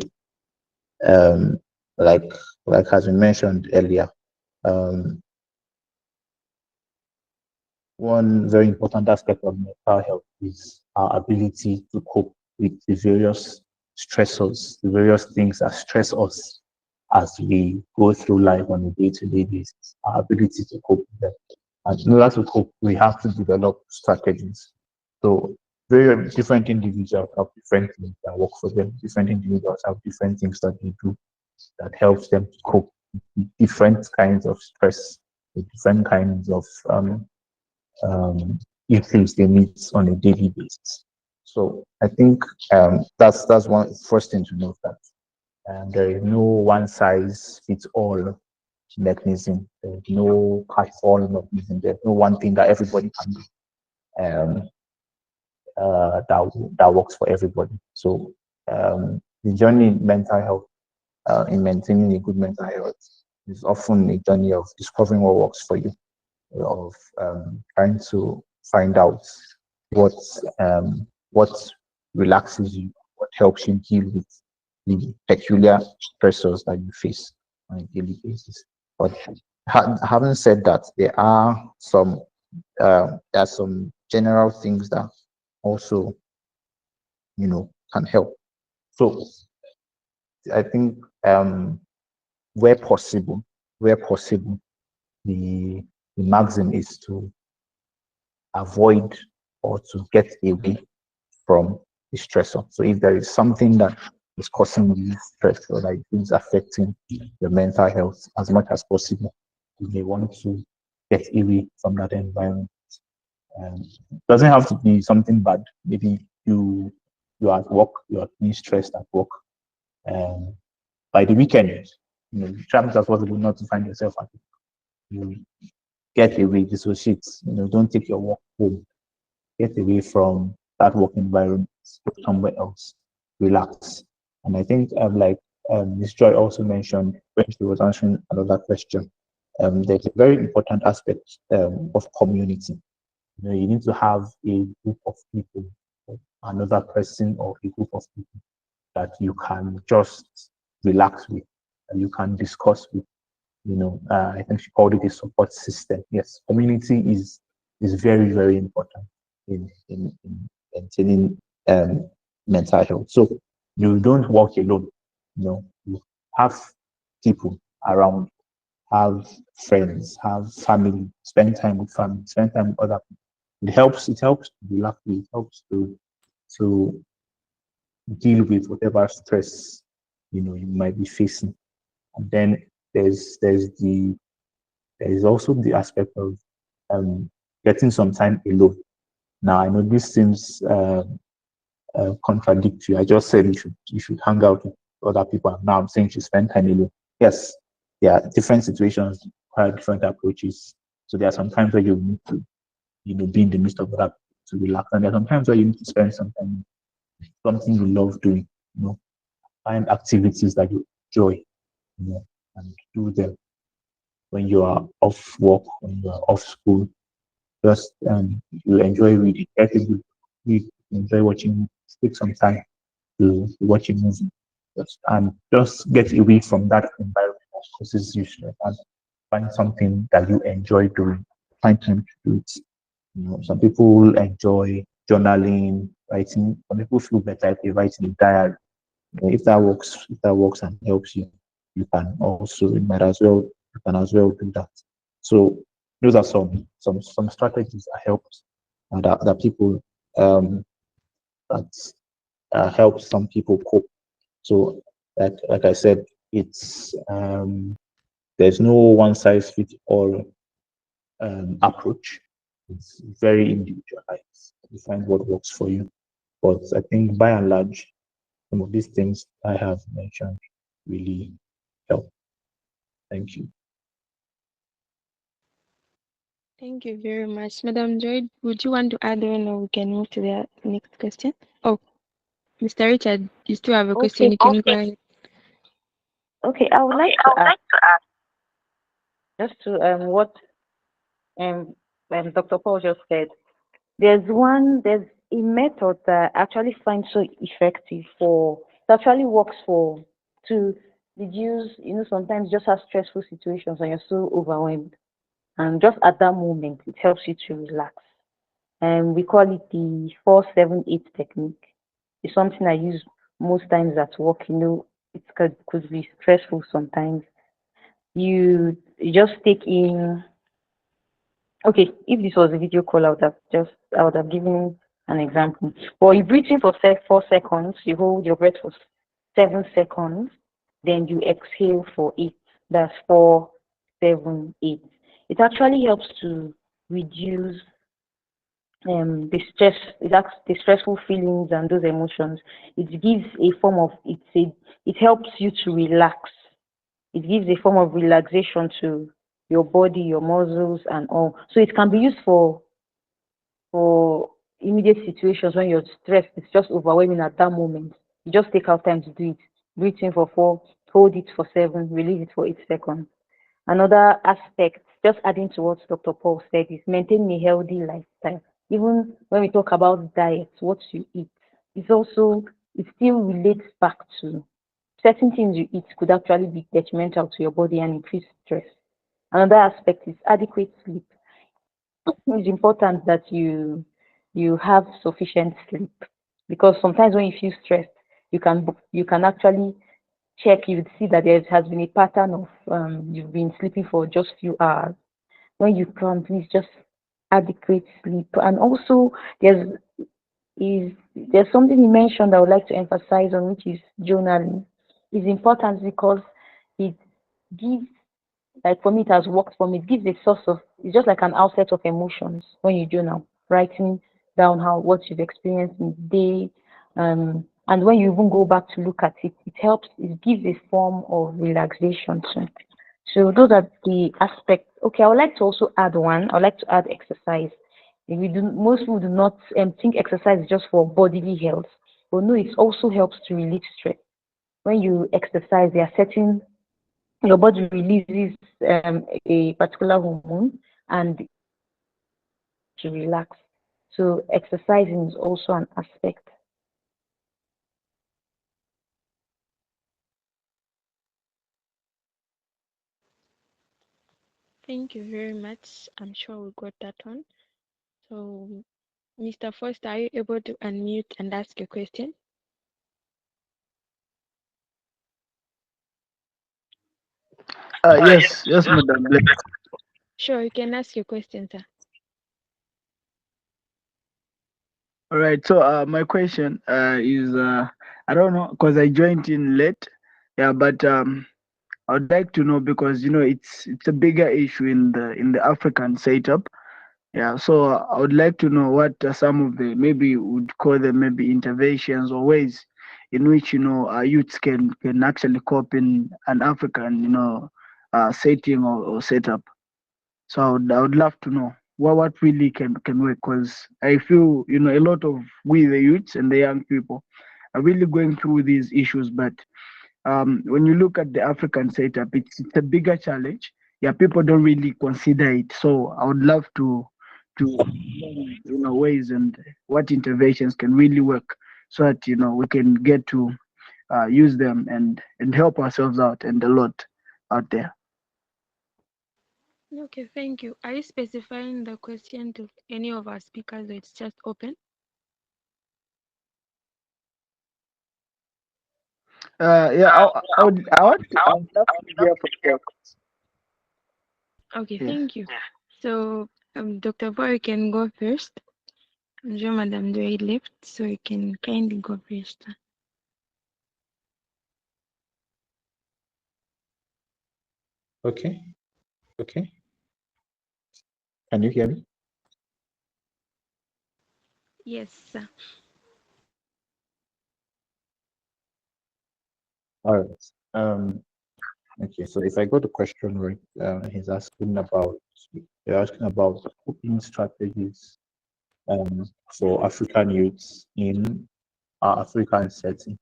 um, like like has been mentioned earlier, um, one very important aspect of mental health is our ability to cope with the various stressors, the various things that stress us as we go through life on a day-to-day basis, our ability to cope with them. And in order to cope, we have to develop strategies. So very different individuals have different things that work for them. Different individuals have different things that they do that helps them to cope with different kinds of stress, with different kinds of um, issues they meet on a daily basis. So I think that's one first thing to note, that there is no one size fits all mechanism. There's no catch all mechanism. There's no one thing that everybody can do that works for everybody. So the journey in mental health, in maintaining a good mental health, is often a journey of discovering what works for you, of trying to find out what what relaxes you, what helps you deal with the peculiar stressors that you face on a daily basis. But having said that, there are some general things that also can help. So I think where possible, where possible, the the maxim is to avoid or to get away from the stressor. So if there is something that is causing you stress or that is affecting your mental health, as much as possible, you may want to get away from that environment. It doesn't have to be something bad. Maybe you are at work, you are being stressed at work. Um, by the weekend, try as possible not to find yourself at work. You get away, dissociate. Don't take your work home. Get away from that work environment, go somewhere else, relax. And I think like Ms. Joy also mentioned when she was answering another question, there's a very important aspect of community. You need to have a group of people, another person or a group of people that you can just relax with and you can discuss with. I think she called it a support system. Yes, community is very, very important in maintaining mental health. So you don't walk alone. You have people around, have friends, have family, spend time with family, spend time with other people. It helps to relax, it helps to deal with whatever stress you might be facing. And then there's there's the there is also the aspect of um, getting some time alone. Now, I know this seems contradictory. I just said you should hang out with other people. Now I'm saying you should spend time alone. Yes, there are different situations, require different approaches. So there are some times where you need to, be in the midst of other people to relax, and there are some times where you need to spend some time something you love doing. Find activities that you enjoy, and do them when you are off work, when you are off school. Just you enjoy reading, get a good read, enjoy watching, take some time to watch a movie, just get away from that environment that causes you stress and find something that you enjoy doing. Find time to do it. Some people enjoy journaling, writing. Some people feel better if they write in a diary. If that works and helps you, you can as well do that. So those are some strategies that help that people that helps some people cope. So, like I said, it's there's no one size fits all approach. It's very individualized. You find what works for you. But I think by and large, some of these things I have mentioned really help. Thank you. Thank you very much. Madam Joy, would you want to add on or we can move to the next question? Oh, Mr. Richard, you still have a question. Okay, You can go ahead. okay. I would like to ask just to what um, Dr. Paul just said. There's a method that I actually find so effective for, it actually works for, to reduce, sometimes just have stressful situations and you're so overwhelmed. And just at that moment, it helps you to relax. And we call it the 4-7-8 technique. It's something I use most times at work. It could be stressful sometimes. You just take in. Okay, if this was a video call, I would have given an example. Well, you breathe in for 4 seconds, you hold your breath for 7 seconds, then you exhale for 8. That's 4-7-8. It actually helps to reduce the stress, the stressful feelings and those emotions. It gives a form of it helps you to relax. It gives a form of relaxation to your body, your muscles, and all. So it can be used for immediate situations when you're stressed. It's just overwhelming at that moment. You just take out time to do it. Breathe in for 4, hold it for 7, release it for 8 seconds. Another aspect, just adding to what Dr. Paul said, is maintain a healthy lifestyle. Even when we talk about diet, what you eat, it still relates back to certain things you eat could actually be detrimental to your body and increase stress. Another aspect is adequate sleep. It's important that you have sufficient sleep because sometimes when you feel stressed, you can actually check. You would see that there has been a pattern of you've been sleeping for just few hours. When you can, please just adequate sleep. And also, there's there's something you mentioned I would like to emphasize on, which is journaling. It's important because it gives, like for me, it has worked for me. It gives a source of, it's just like an outlet of emotions when you journal, writing down what you've experienced in the day. And when you even go back to look at it, it gives a form of relaxation too. So those are the aspects. Okay, I would like to also add one. I would like to add exercise. Most people do not think exercise is just for bodily health, but no, it also helps to relieve stress. When you exercise, there are certain, your body releases a particular hormone and to relax. So exercising is also an aspect. Thank you very much. I'm sure we got that one. So, Mr. Foster, are you able to unmute and ask your question? Yes, Madam. Sure, you can ask your question, sir. All right. So, my question is, I don't know, because I joined in late. Yeah, but I would like to know because it's a bigger issue in the African setup. Yeah. So I would like to know what are some of the, maybe would call them maybe interventions or ways in which our youths can actually cope in an African setting or setup. So I would love to know what really can work, because I feel a lot of we the youths and the young people are really going through these issues. But when you look at the African setup, it's a bigger challenge. Yeah, people don't really consider it. So I would love to learn, ways and what interventions can really work, so that we can get to use them and help ourselves out and a lot out there. Okay, thank you. Are you specifying the question to any of our speakers or it's just open? Yeah, I would love to hear from you. Okay, Yeah. thank you. So, Dr. Boy, you can go first. I'm sure Madam Joy left, so you can kindly go first. Okay. Okay. Can you hear me? Yes, sir. All right. Okay. So if I got the question right, you're asking about coping strategies for African youths in our African setting.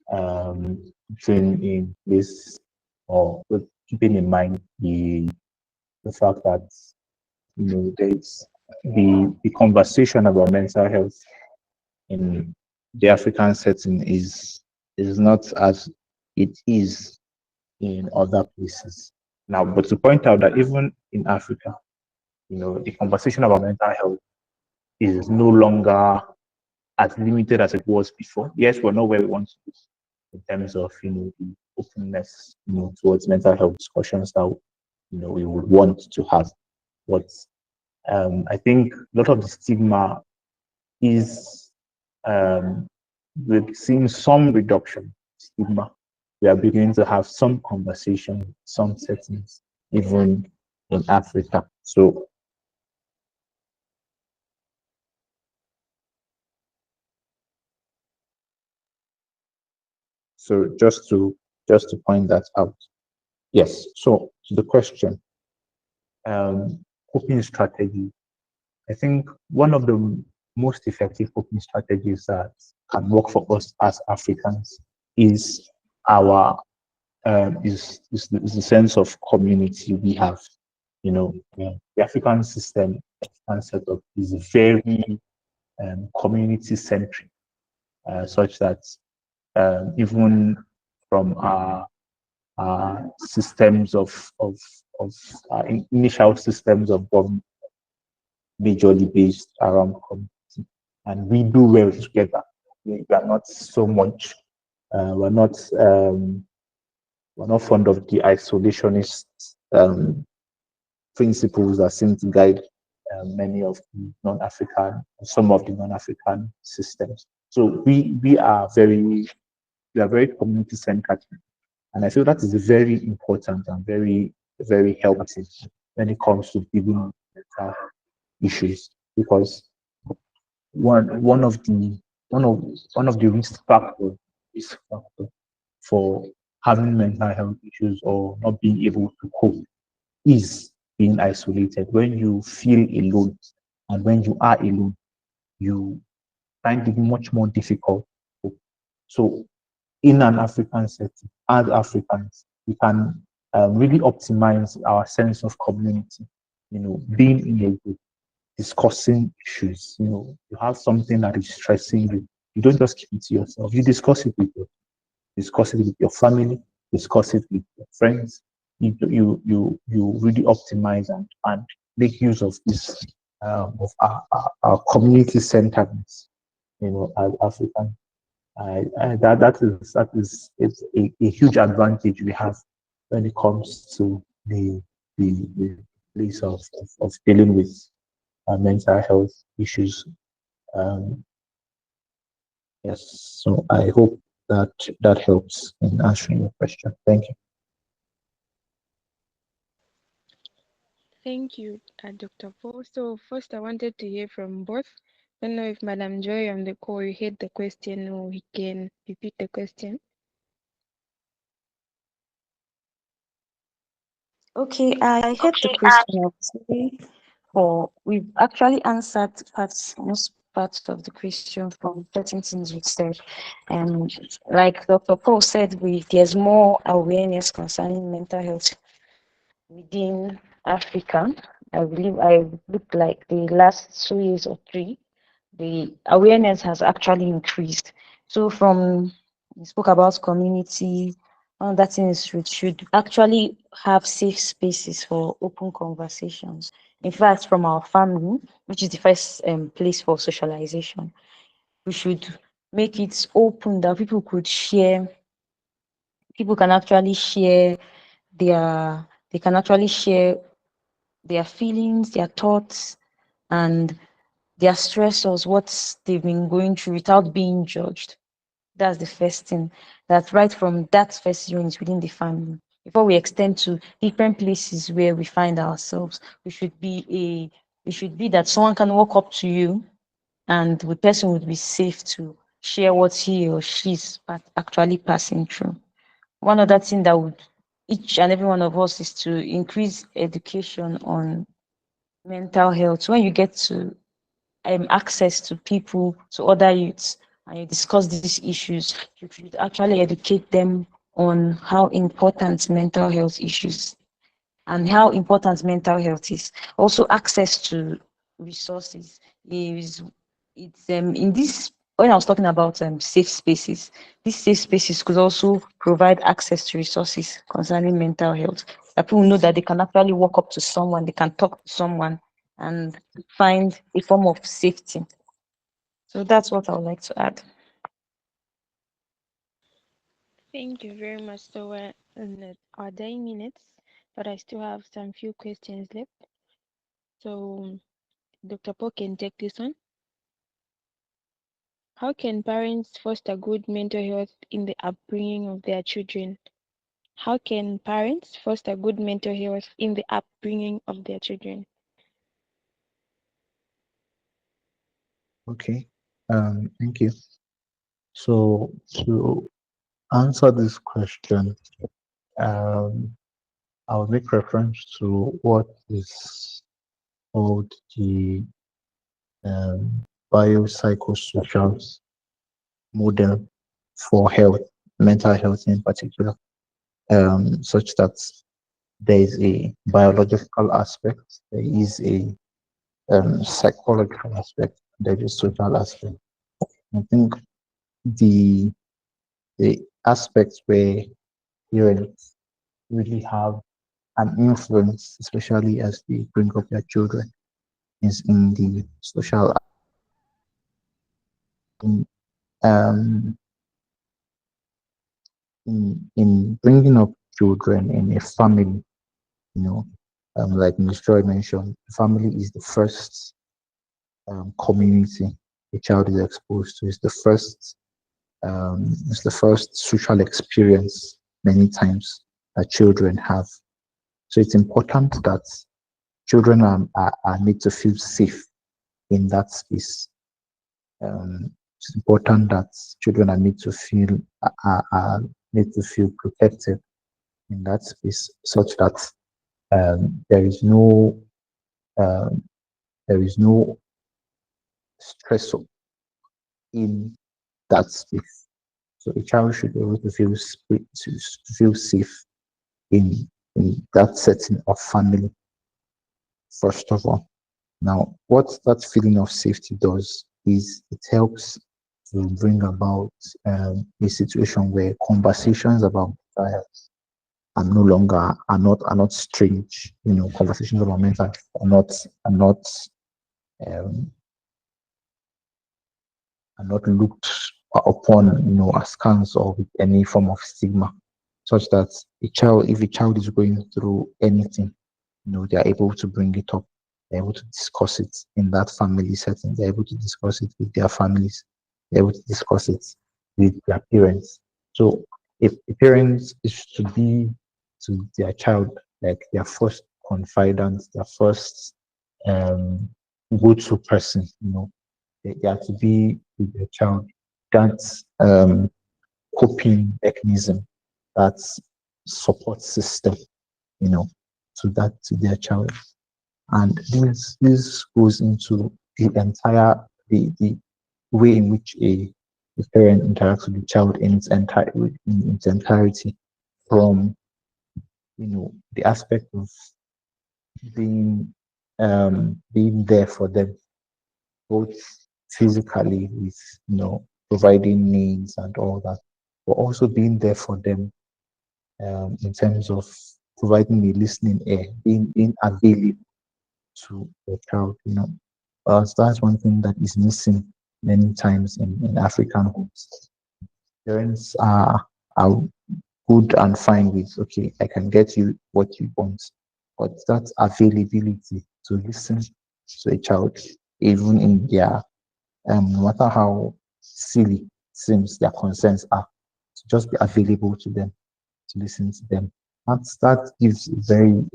Putting in this or keeping in mind the fact that there's the conversation about mental health in the African setting is not as it is in other places. Now, but to point out that even in Africa, the conversation about mental health is no longer as limited as it was before. Yes, we're not where we want to be in terms of the openness towards mental health discussions that we would want to have. But I think a lot of the stigma is we're seeing some reduction in stigma. We are beginning to have some conversation, some settings, even in Africa. So just to point that out. Yes. So to the question, coping strategy. I think one of the most effective coping strategies that can work for us as Africans is our is the sense of community we have. The African system and setup is very community centric, such that even from our systems of initial systems of government majorly based around community, and we do well together. We are not so much. We're not. We're not fond of the isolationist principles that seem to guide many of the some of the non-African systems. So we are very community centered, and I feel that is very important and very helpful when it comes to dealing with mental issues, because one of the risk factor for having mental health issues or not being able to cope is being isolated. When you feel alone and when you are alone, you find it much more difficult. So in an African setting, as Africans, we can really optimize our sense of community. Being in a group, discussing issues. You have something that is stressing you. You don't just keep it to yourself. You discuss it with your family, discuss it with your friends. You really optimize and make use of this of our community centeredness. As African, that is it's a huge advantage we have when it comes to the place of dealing with mental health issues. Um, yes, so I hope that helps in answering your question. Thank you. Thank you, Dr. Paul. So first, I wanted to hear from both. I don't know if Madam Joy on the call you heard the question or we can repeat the question. Okay, I heard the question of today. We've actually answered most parts of the question from certain things we said. And like Dr. Paul said, there's more awareness concerning mental health within Africa. I believe I looked like the last 2 years or three, the awareness has actually increased. So from we spoke about community, that thing is we should actually have safe spaces for open conversations. In fact, from our family, which is the first place for socialization, we should make it open that people can actually share they can actually share their feelings, their thoughts, and their stressors, what they've been going through without being judged. That's the first thing. That right from that first unit within the family, before we extend to different places where we find ourselves, we should be that someone can walk up to you and the person would be safe to share what he or she's actually passing through. One other thing that would each and every one of us is to increase education on mental health. When you get to access to people, to other youths, and you discuss these issues, you should actually educate them on how important mental health issues and how important mental health is. Also, access to resources is it's in this when I was talking about safe spaces, these safe spaces could also provide access to resources concerning mental health. That people know that they can actually walk up to someone, they can talk to someone and find a form of safety. So that's what I would like to add. Thank you very much. So we're in our 10 minutes, but I still have some few questions left. So Dr. Paul can take this one. How can parents foster good mental health in the upbringing of their children? How can parents foster good mental health in the upbringing of their children? Okay. Thank you. So to answer this question, um, I'll make reference to what is called the um, biopsychosocial model for health, mental health in particular, such that there is a biological aspect, there is a psychological aspect, there is social aspect. I think the the aspects where parents really have an influence, especially as they bring up their children, is in the social in, um, in bringing up children in a family. You know, like Ms. Joy mentioned, family is the first community a child is exposed to. It's the first social experience many times that children have. So it's important that children are made to feel safe in that space. It's important that children are made to feel are made to feel protected in that space, such that there is um, no stress in that space. So a child should be able to to feel safe in that setting of family. First of all, now what that feeling of safety does is it helps to bring about a situation where conversations about mental health are not strange. Conversations about mental health um, are not looked upon, askance or with any form of stigma, such that if a child is going through anything, they are able to bring it up. They're able to discuss it in that family setting. They're able to discuss it with their families. They're able to discuss it with their parents. So if a parent is to be to their child like their first confidant, their first go-to person, they have to be with their child. That's coping mechanism, that support system, to their child. And this goes into the way in which a parent interacts with the child in its entirety, from the aspect of being being there for them, both physically with providing needs and all that, but also being there for them in terms of providing a listening ear, being available to the child. So that's one thing that is missing many times in African homes. Parents are good and fine with, okay, I can get you what you want, but that availability to listen to a child, even in their no matter how silly it seems their concerns are, to just be available to them, to listen to them. That gives a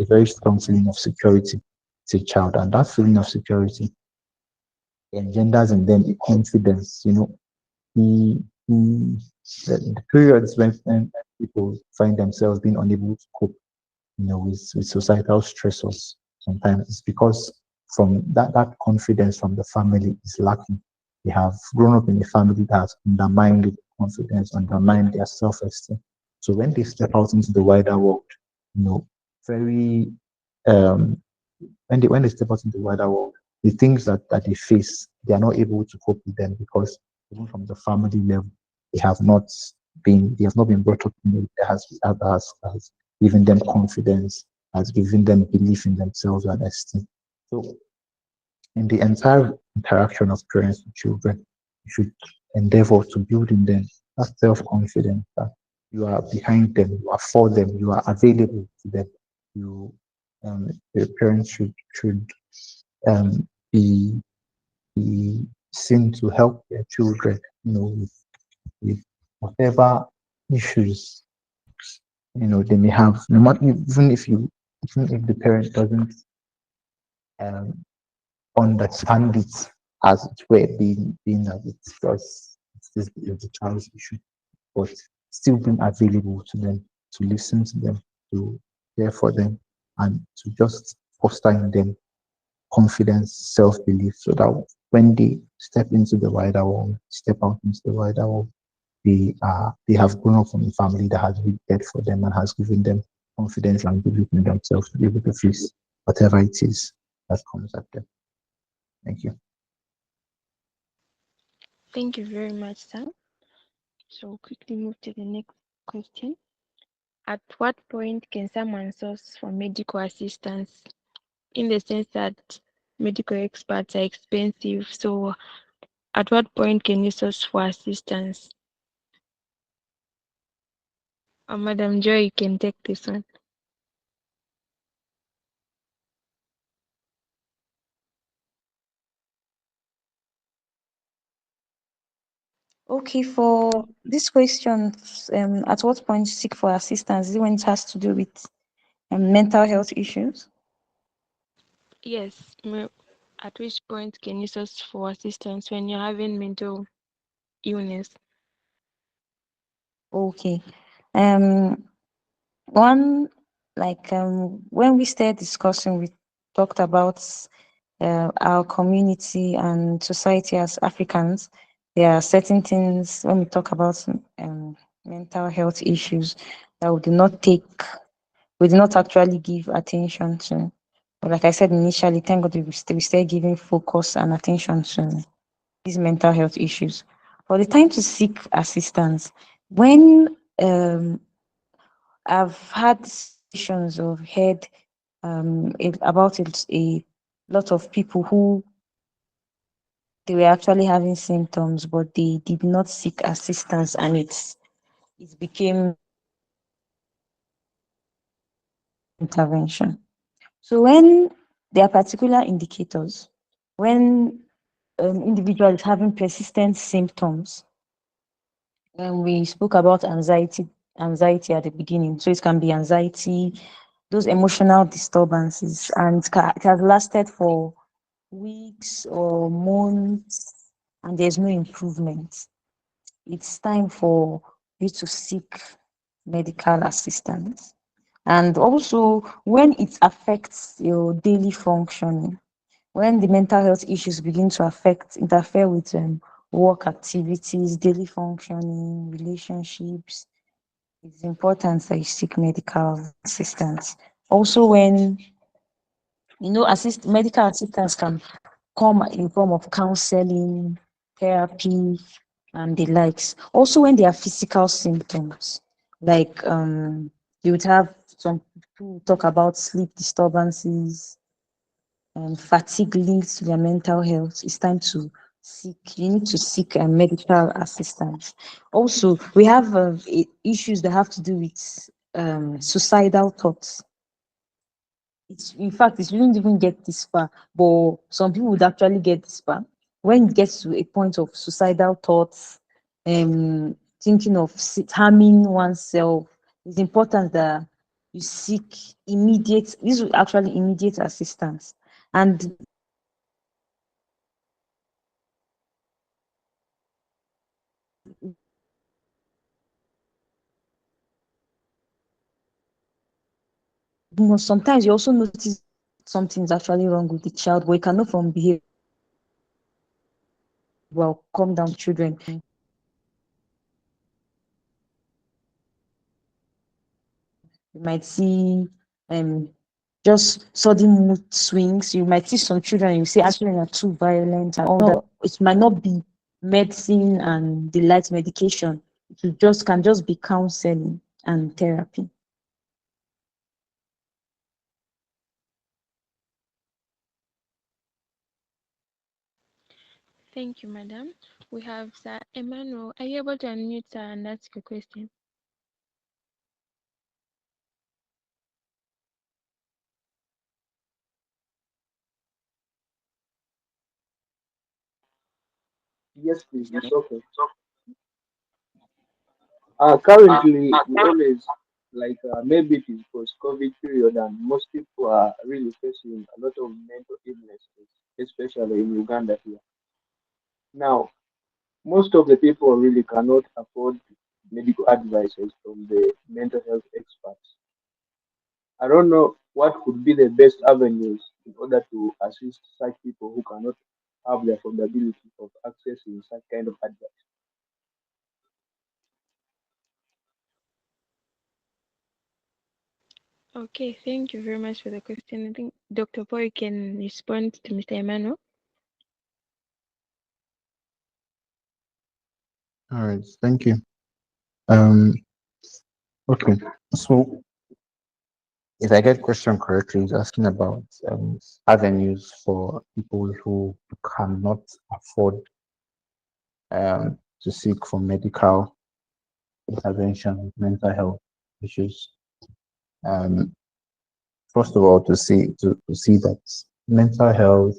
very strong feeling of security to a child, and that feeling of security engenders in them a confidence. The, the periods when people find themselves being unable to cope, with societal stressors sometimes it's because from that confidence from the family is lacking. They have grown up in a family that has undermined the confidence, undermined their self-esteem. So when they step out into the wider world, you know, very um when they step out into the wider world, the things that they face, they are not able to cope with them because even from the family level, they have not been brought up in it that has given them confidence, has given them belief in themselves and esteem. So in the entire interaction of parents with children, you should endeavor to build in them that self-confidence that you are behind them, you are for them, you are available to them. You the parents should um, be be seen to help their children, with whatever issues they may have. No matter even if the parent doesn't um, understand it as it were, being that it's the child's issue, but still being available to them, to listen to them, to care for them, and to just foster in them confidence, self-belief, so that when they step into the wider world, step out into the wider world, they have grown up from a family that has been there for them and has given them confidence and belief in themselves to be able to face whatever it is that comes at them. Thank you. Thank you very much, Sam. So quickly move to the next question. At what point can someone source for medical assistance? In the sense that medical experts are expensive, so at what point can you source for assistance? Madam Joy, you can take this one. Okay, for this question, at what point seek for assistance? Is it when it has to do with mental health issues? Yes, at which point can you source for assistance when you're having mental illness? Okay. Um, one when we started discussing, we talked about our community and society as Africans. There are certain things when we talk about mental health issues that we do not actually give attention to. But like I said initially, thank God we stay giving focus and attention to these mental health issues. For the time to seek assistance, when I've had situations of heard about a lot of people who they were actually having symptoms, but they did not seek assistance, and it became intervention. So when there are particular indicators, when individual is having persistent symptoms, and we spoke about anxiety at the beginning. So it can be anxiety, those emotional disturbances, and it has lasted for weeks or months, and there's no improvement. It's time for you to seek medical assistance. And also, when it affects your daily functioning, when the mental health issues begin to interfere with work activities, daily functioning, relationships, it's important that you seek medical assistance. Also, when medical assistance can come in form of counseling, therapy, and the likes. Also, when there are physical symptoms, like you would have some people talk about sleep disturbances and fatigue linked to their mental health. It's time to you need to seek medical assistance. Also, we have issues that have to do with suicidal thoughts. it's, in fact, it shouldn't even get this far, but some people would actually get this far. When it gets to a point of suicidal thoughts, thinking of harming oneself, it's important that you seek immediate, this is actually immediate assistance. And sometimes you also notice something's actually wrong with the child, but you can know from behavior. Well, calm down, children. You might see just sudden mood swings. You might see some children, you say actually are too violent and all that. It might not be medicine and the light medication. It just can just be counseling and therapy. Thank you, madam. We have Sir Emmanuel. Are you able to unmute, sir, and ask your question? Yes, please. It's okay. Currently, we always maybe it is post-COVID period, and most people are really facing a lot of mental illnesses, especially in Uganda here. Now, most of the people really cannot afford medical advices from the mental health experts. I don't know what could be the best avenues in order to assist such people who cannot have the affordability of accessing such kind of advice. Okay, thank you very much for the question. I think Dr. Boy can respond to Mr. Emmanuel. All right, thank you. Um, okay, so if I get question correctly, it's asking about avenues for people who cannot afford to seek for medical intervention with mental health issues. Um, First of all, to see that mental health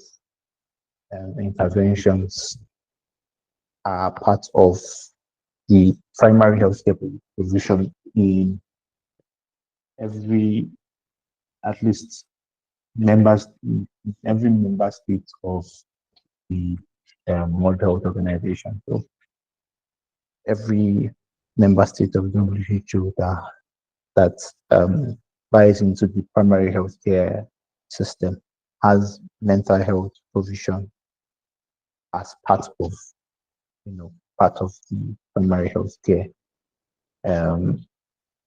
interventions are part of the primary healthcare provision in every, at least members, every member state of the World Health Organization. So every member state of the WHO that buys into the primary healthcare system has mental health provision as part of the um,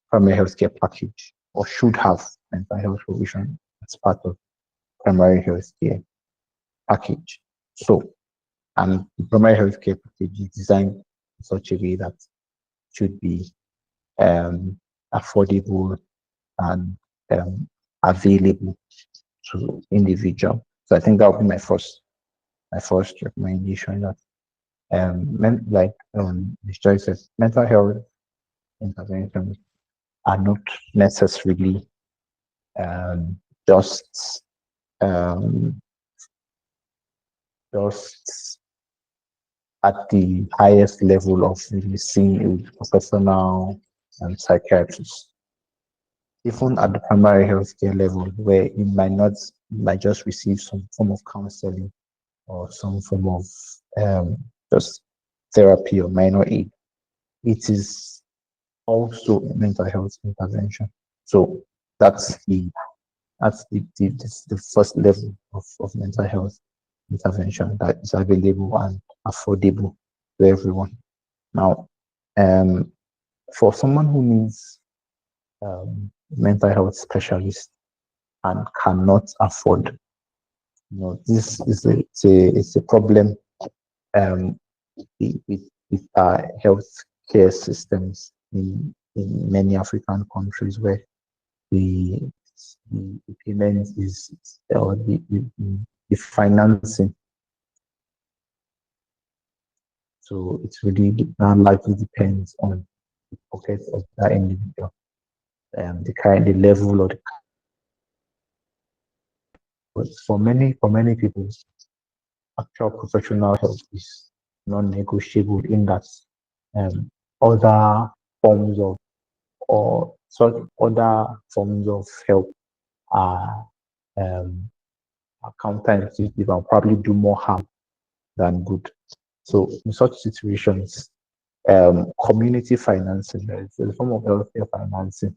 primary healthcare package, or should have mental health provision as part of primary healthcare package. So, and the primary healthcare package is designed in such a way that it should be affordable and available to individual. So I think that would be my first recommendation, that Ms. Joyce says, mental health interventions are not necessarily um, just um, just at the highest level of really seeing a professional psychiatrist. Even at the primary healthcare level, where you might just receive some form of counseling or some form of just therapy or minor aid, it is also a mental health intervention. So that's the first level of mental health intervention that is available and affordable to everyone. Now, for someone who needs mental health specialist and cannot afford, this is it's a problem um, with our health care systems in many African countries, where the the payment is, or the financing. So it really largely depends on the pocket of that individual, the level or the But for many people, actual professional help is non-negotiable in that other forms of or sort other forms of help are um, are counterintuitive and probably do more harm than good. So in such situations, community financing, it's a form of healthcare financing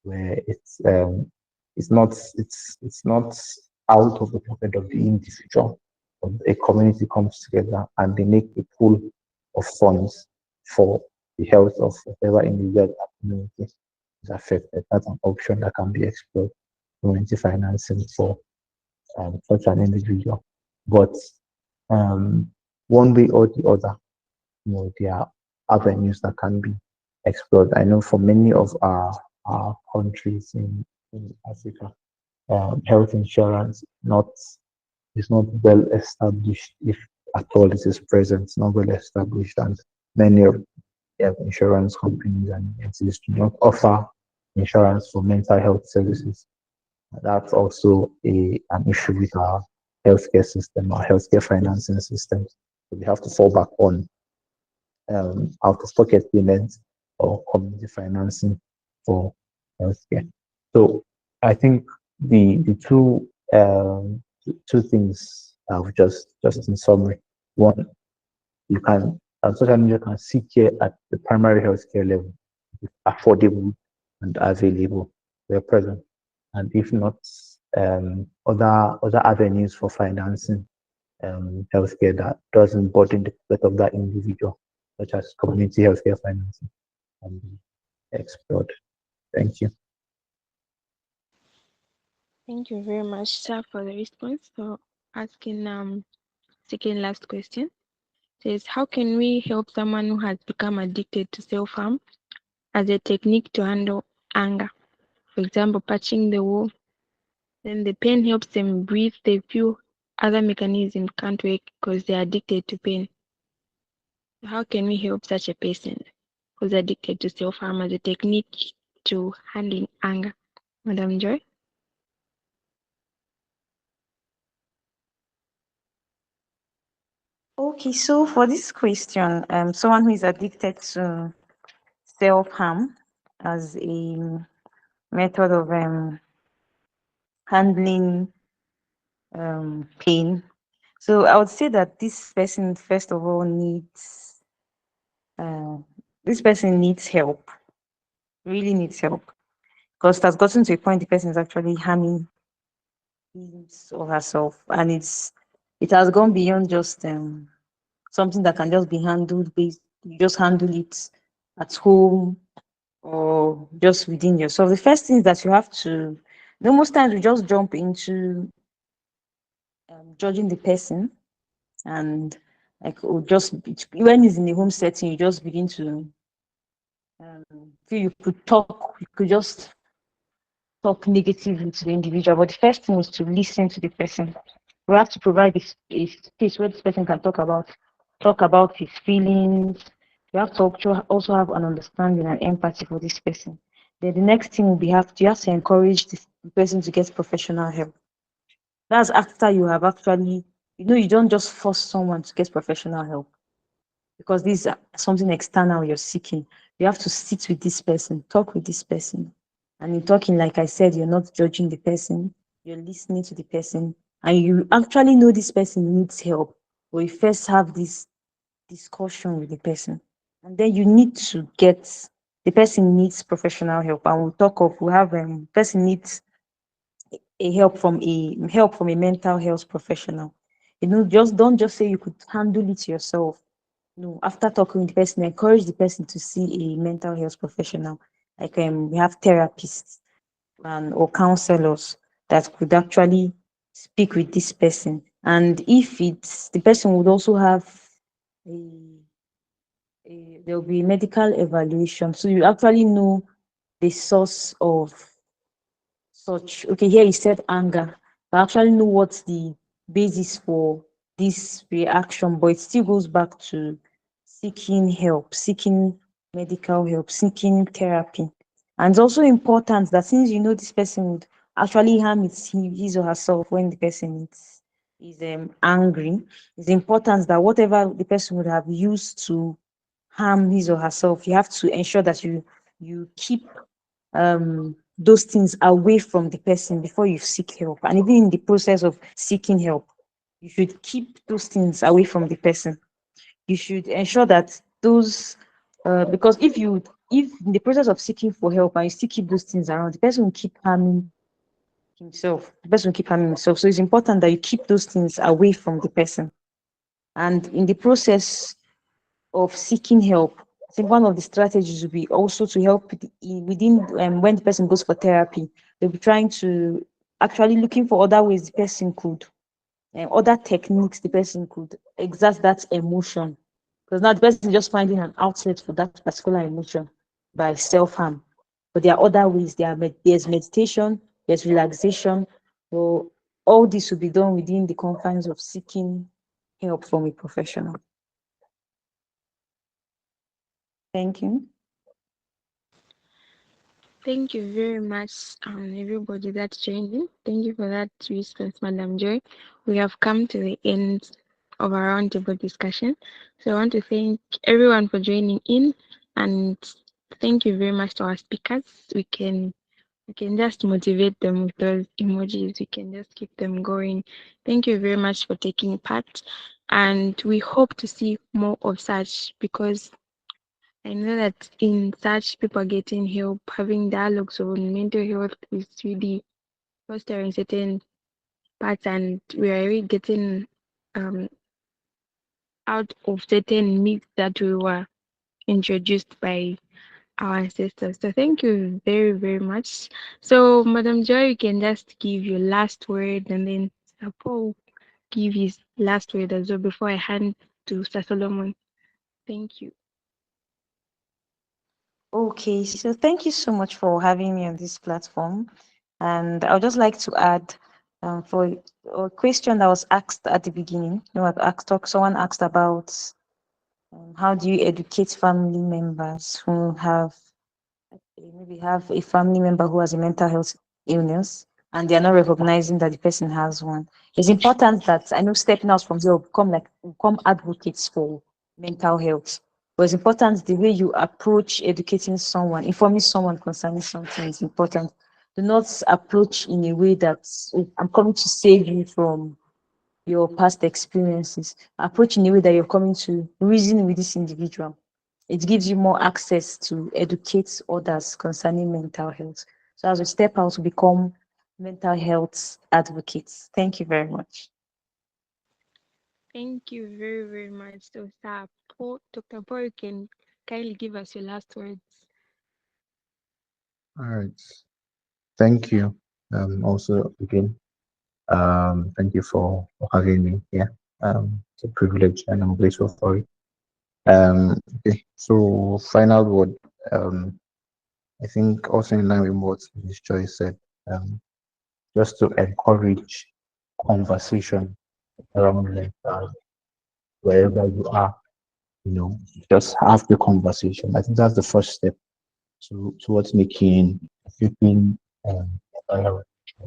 where it's not out of the pocket of the individual, but a community comes together and they make a pool of funds for the health of whatever individual that community is affected. That's an option that can be explored. Community financing for such an individual. But um, one way or the other, there are avenues that can be explored. I know for many of our countries in Africa, health insurance not is not well established, if at all it is present, it's not well established, and many of the insurance companies and agencies do not offer insurance for mental health services. That's also an issue with our healthcare system, our healthcare financing system. So we have to fall back on out of pocket payments or community financing for healthcare. So I think the two things just in summary. One, you can social media can seek care at the primary healthcare level, affordable and available where present. And if not, other avenues for financing healthcare that doesn't burden the pocket of that individual, such as community healthcare financing, can be explored. Thank you. Thank you very much, sir, for the response. So asking second last question says, how can we help someone who has become addicted to self-harm as a technique to handle anger? For example, patching the wound. Then the pain helps them breathe. They feel other mechanisms can't work because they're addicted to pain. So how can we help such a person who's addicted to self-harm as a technique to handling anger? Madam Joy? Okay, so for this question, someone who is addicted to self-harm as a method of handling pain. So I would say that this person, first of all, uh, needs help, really needs help, because it has gotten to a point the person is actually harming him or herself, and it has gone beyond just something that can just be handled based, you just handle it at home or just within yourself. The first thing is that you have to, most times we just jump into judging the person, and like just when it's in a home setting, you just begin to feel you could just talk negatively to the individual. But the first thing is to listen to the person. We have to provide a space where this person can talk about his feelings. You have to also have an understanding and empathy for this person. Then the next thing will be you have to encourage this person to get professional help. That's after you have actually, you don't just force someone to get professional help, because this is something external you're seeking. You have to sit with this person, talk with this person. And in talking, like I said, you're not judging the person, you're listening to the person, and you actually know this person needs help. But you first have this discussion with the person. And then you need to get the person needs professional help. And we have person needs help from a mental health professional. Just don't just say you could handle it yourself. No, after talking with the person, encourage the person to see a mental health professional. Like we have therapists and or counselors that could actually speak with this person. And if it's the person would also have a, there will be medical evaluation. So you actually know the source of such. Okay, here you said anger. I actually know what's the basis for this reaction, but it still goes back to seeking help, seeking medical help, seeking therapy. And it's also important that since you know this person would actually harm his or herself when the person is angry. It's important that whatever the person would have used to harm his or herself, you have to ensure that you keep those things away from the person before you seek help. And even in the process of seeking help, you should keep those things away from the person. You should ensure that those because if in the process of seeking for help and you still keep those things around, the person will keep harming himself. The person will keep harming himself. So it's important that you keep those things away from the person. And in the process of seeking help, I think one of the strategies would be also to help within when the person goes for therapy, they'll be trying to actually looking for other ways the person could, other techniques the person could exert that emotion. Because now the person is just finding an outlet for that particular emotion by self-harm. But there are other ways. There's meditation, there's relaxation. So all this will be done within the confines of seeking help from a professional. Thank you. Thank you very much, everybody that's joining. Thank you for that response, Madam Joy. We have come to the end of our roundtable discussion. So I want to thank everyone for joining in, and thank you very much to our speakers. We can just motivate them with those emojis. We can just keep them going. Thank you very much for taking part, and we hope to see more of such, because I know that in such people getting help, having dialogues on mental health is really fostering certain parts, and we are really getting um, out of certain myths that we were introduced by our ancestors. So thank you very, very much. So, Madam Joy, you can just give your last word, and then Sir Paul give his last word as well before I hand to Sir Solomon. Thank you. Okay, so thank you so much for having me on this platform. And I would just like to add for a question that was asked at the beginning. Someone asked about how do you educate family members who maybe have a family member who has a mental health illness and they are not recognizing that the person has one. It's important that I know stepping out from here will become advocates for mental health. But it's important the way you approach educating someone, informing someone concerning something is important. Do not approach in a way that "Oh, I'm coming to save you from your past experiences." Approach in a way that you're coming to reason with this individual. It gives you more access to educate others concerning mental health. So as we step out to become mental health advocates. Thank you very much. Thank you very, very much. So, Sir Paul, Dr. Paul, you can kindly give us your last words. All right. Thank you. Also again, thank you for having me here. It's a privilege and I'm grateful for it. Okay. So final word. Um, I think also in line with what Ms. Joy said, just to encourage conversation around mental wherever you are, just have the conversation. I think that's the first step towards keeping um, uh,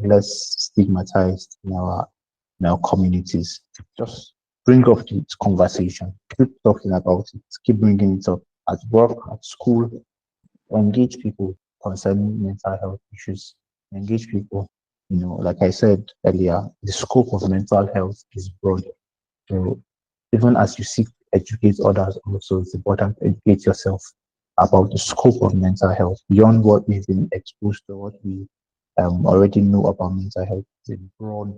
less stigmatized in our communities. Just bring up the conversation. Keep talking about it. Keep bringing it up at work, at school. Engage people concerning mental health issues. Engage people. Like I said earlier, the scope of mental health is broad. So even as you seek to educate others, also it's important to educate yourself about the scope of mental health beyond what we've been exposed to, what we already know about mental health. It's a broad,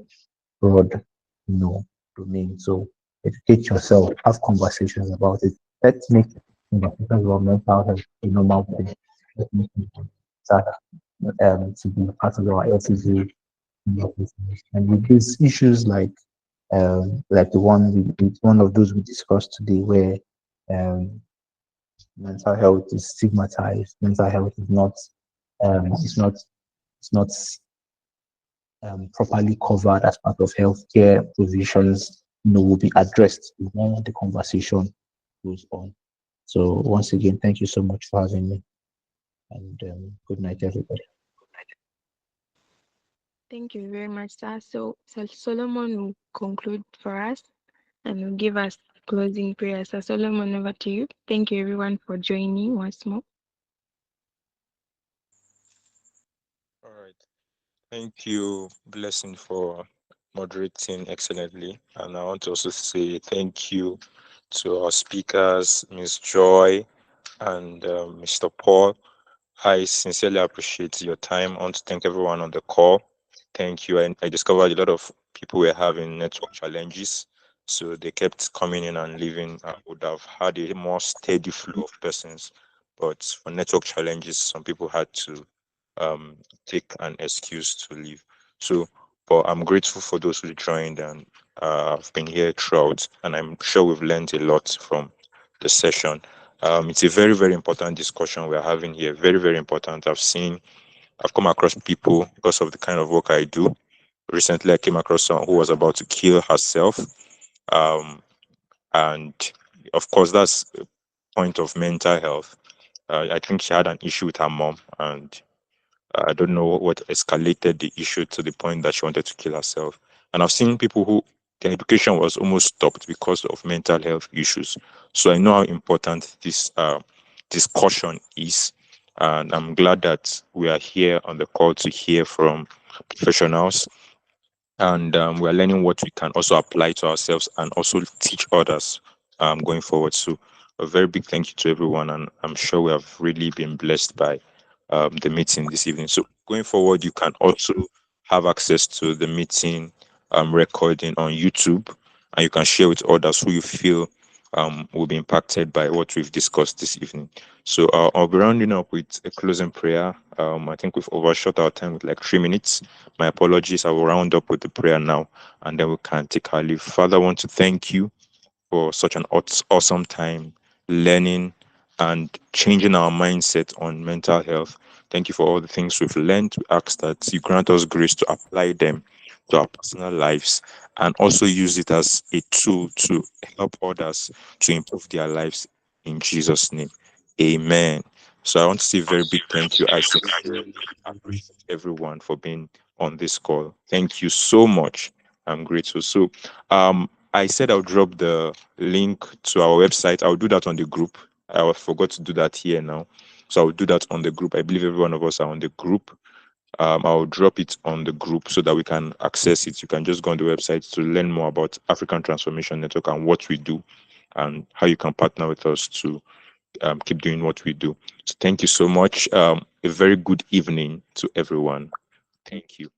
domain. So educate yourself, have conversations about it. Let's make conversations about mental health a normal thing. Let's make that to be part of our everyday business. And with these issues like one of those we discussed today, where um, mental health is stigmatized. Mental health is not it's not properly covered as part of healthcare provisions. Will be addressed when the conversation goes on. So once again, thank you so much for having me, and good night, everybody. Thank you very much, sir. So Solomon will conclude for us and will give us closing prayer. So Solomon, over to you. Thank you everyone for joining once more. All right. Thank you, Blessing, for moderating excellently. And I want to also say thank you to our speakers, Ms. Joy and Mr. Paul. I sincerely appreciate your time. I want to thank everyone on the call. Thank you. And I discovered a lot of people were having network challenges. So they kept coming in and leaving. I would have had a more steady flow of persons. But for network challenges, some people had to um, take an excuse to leave. So, but I'm grateful for those who joined and I've been here throughout. And I'm sure we've learned a lot from the session. It's a very, very important discussion we're having here. Very, very important. I've come across people because of the kind of work I do. Recently, I came across someone who was about to kill herself. Um, and of course, that's a point of mental health. I think she had an issue with her mom, and I don't know what escalated the issue to the point that she wanted to kill herself. And I've seen people who their education was almost stopped because of mental health issues. So I know how important this discussion is. And I'm glad that we are here on the call to hear from professionals and we're learning what we can also apply to ourselves and also teach others going forward. So a very big thank you to everyone, and I'm sure we have really been blessed by the meeting this evening. So going forward, you can also have access to the meeting recording on YouTube, and you can share with others who you feel will be impacted by what we've discussed this evening. So I'll be rounding up with a closing prayer. I think we've overshot our time with like 3 minutes. My apologies. I will round up with the prayer now, and then we can take our leave. Father, I want to thank you for such an awesome time learning and changing our mindset on mental health. Thank you for all the things we've learned. We ask that you grant us grace to apply them to our personal lives and also use it as a tool to help others to improve their lives in Jesus' name. Amen. So I want to say a very big thank you. I sincerely appreciate everyone for being on this call. Thank you so much. I'm grateful. So I said I'll drop the link to our website. I'll do that on the group. I forgot to do that here now. So I'll do that on the group. I believe every one of us are on the group. I'll drop it on the group so that we can access it. You can just go on the website to learn more about African Transformation Network and what we do and how you can partner with us to keep doing what we do. So thank you so much. A very good evening to everyone. Thank you.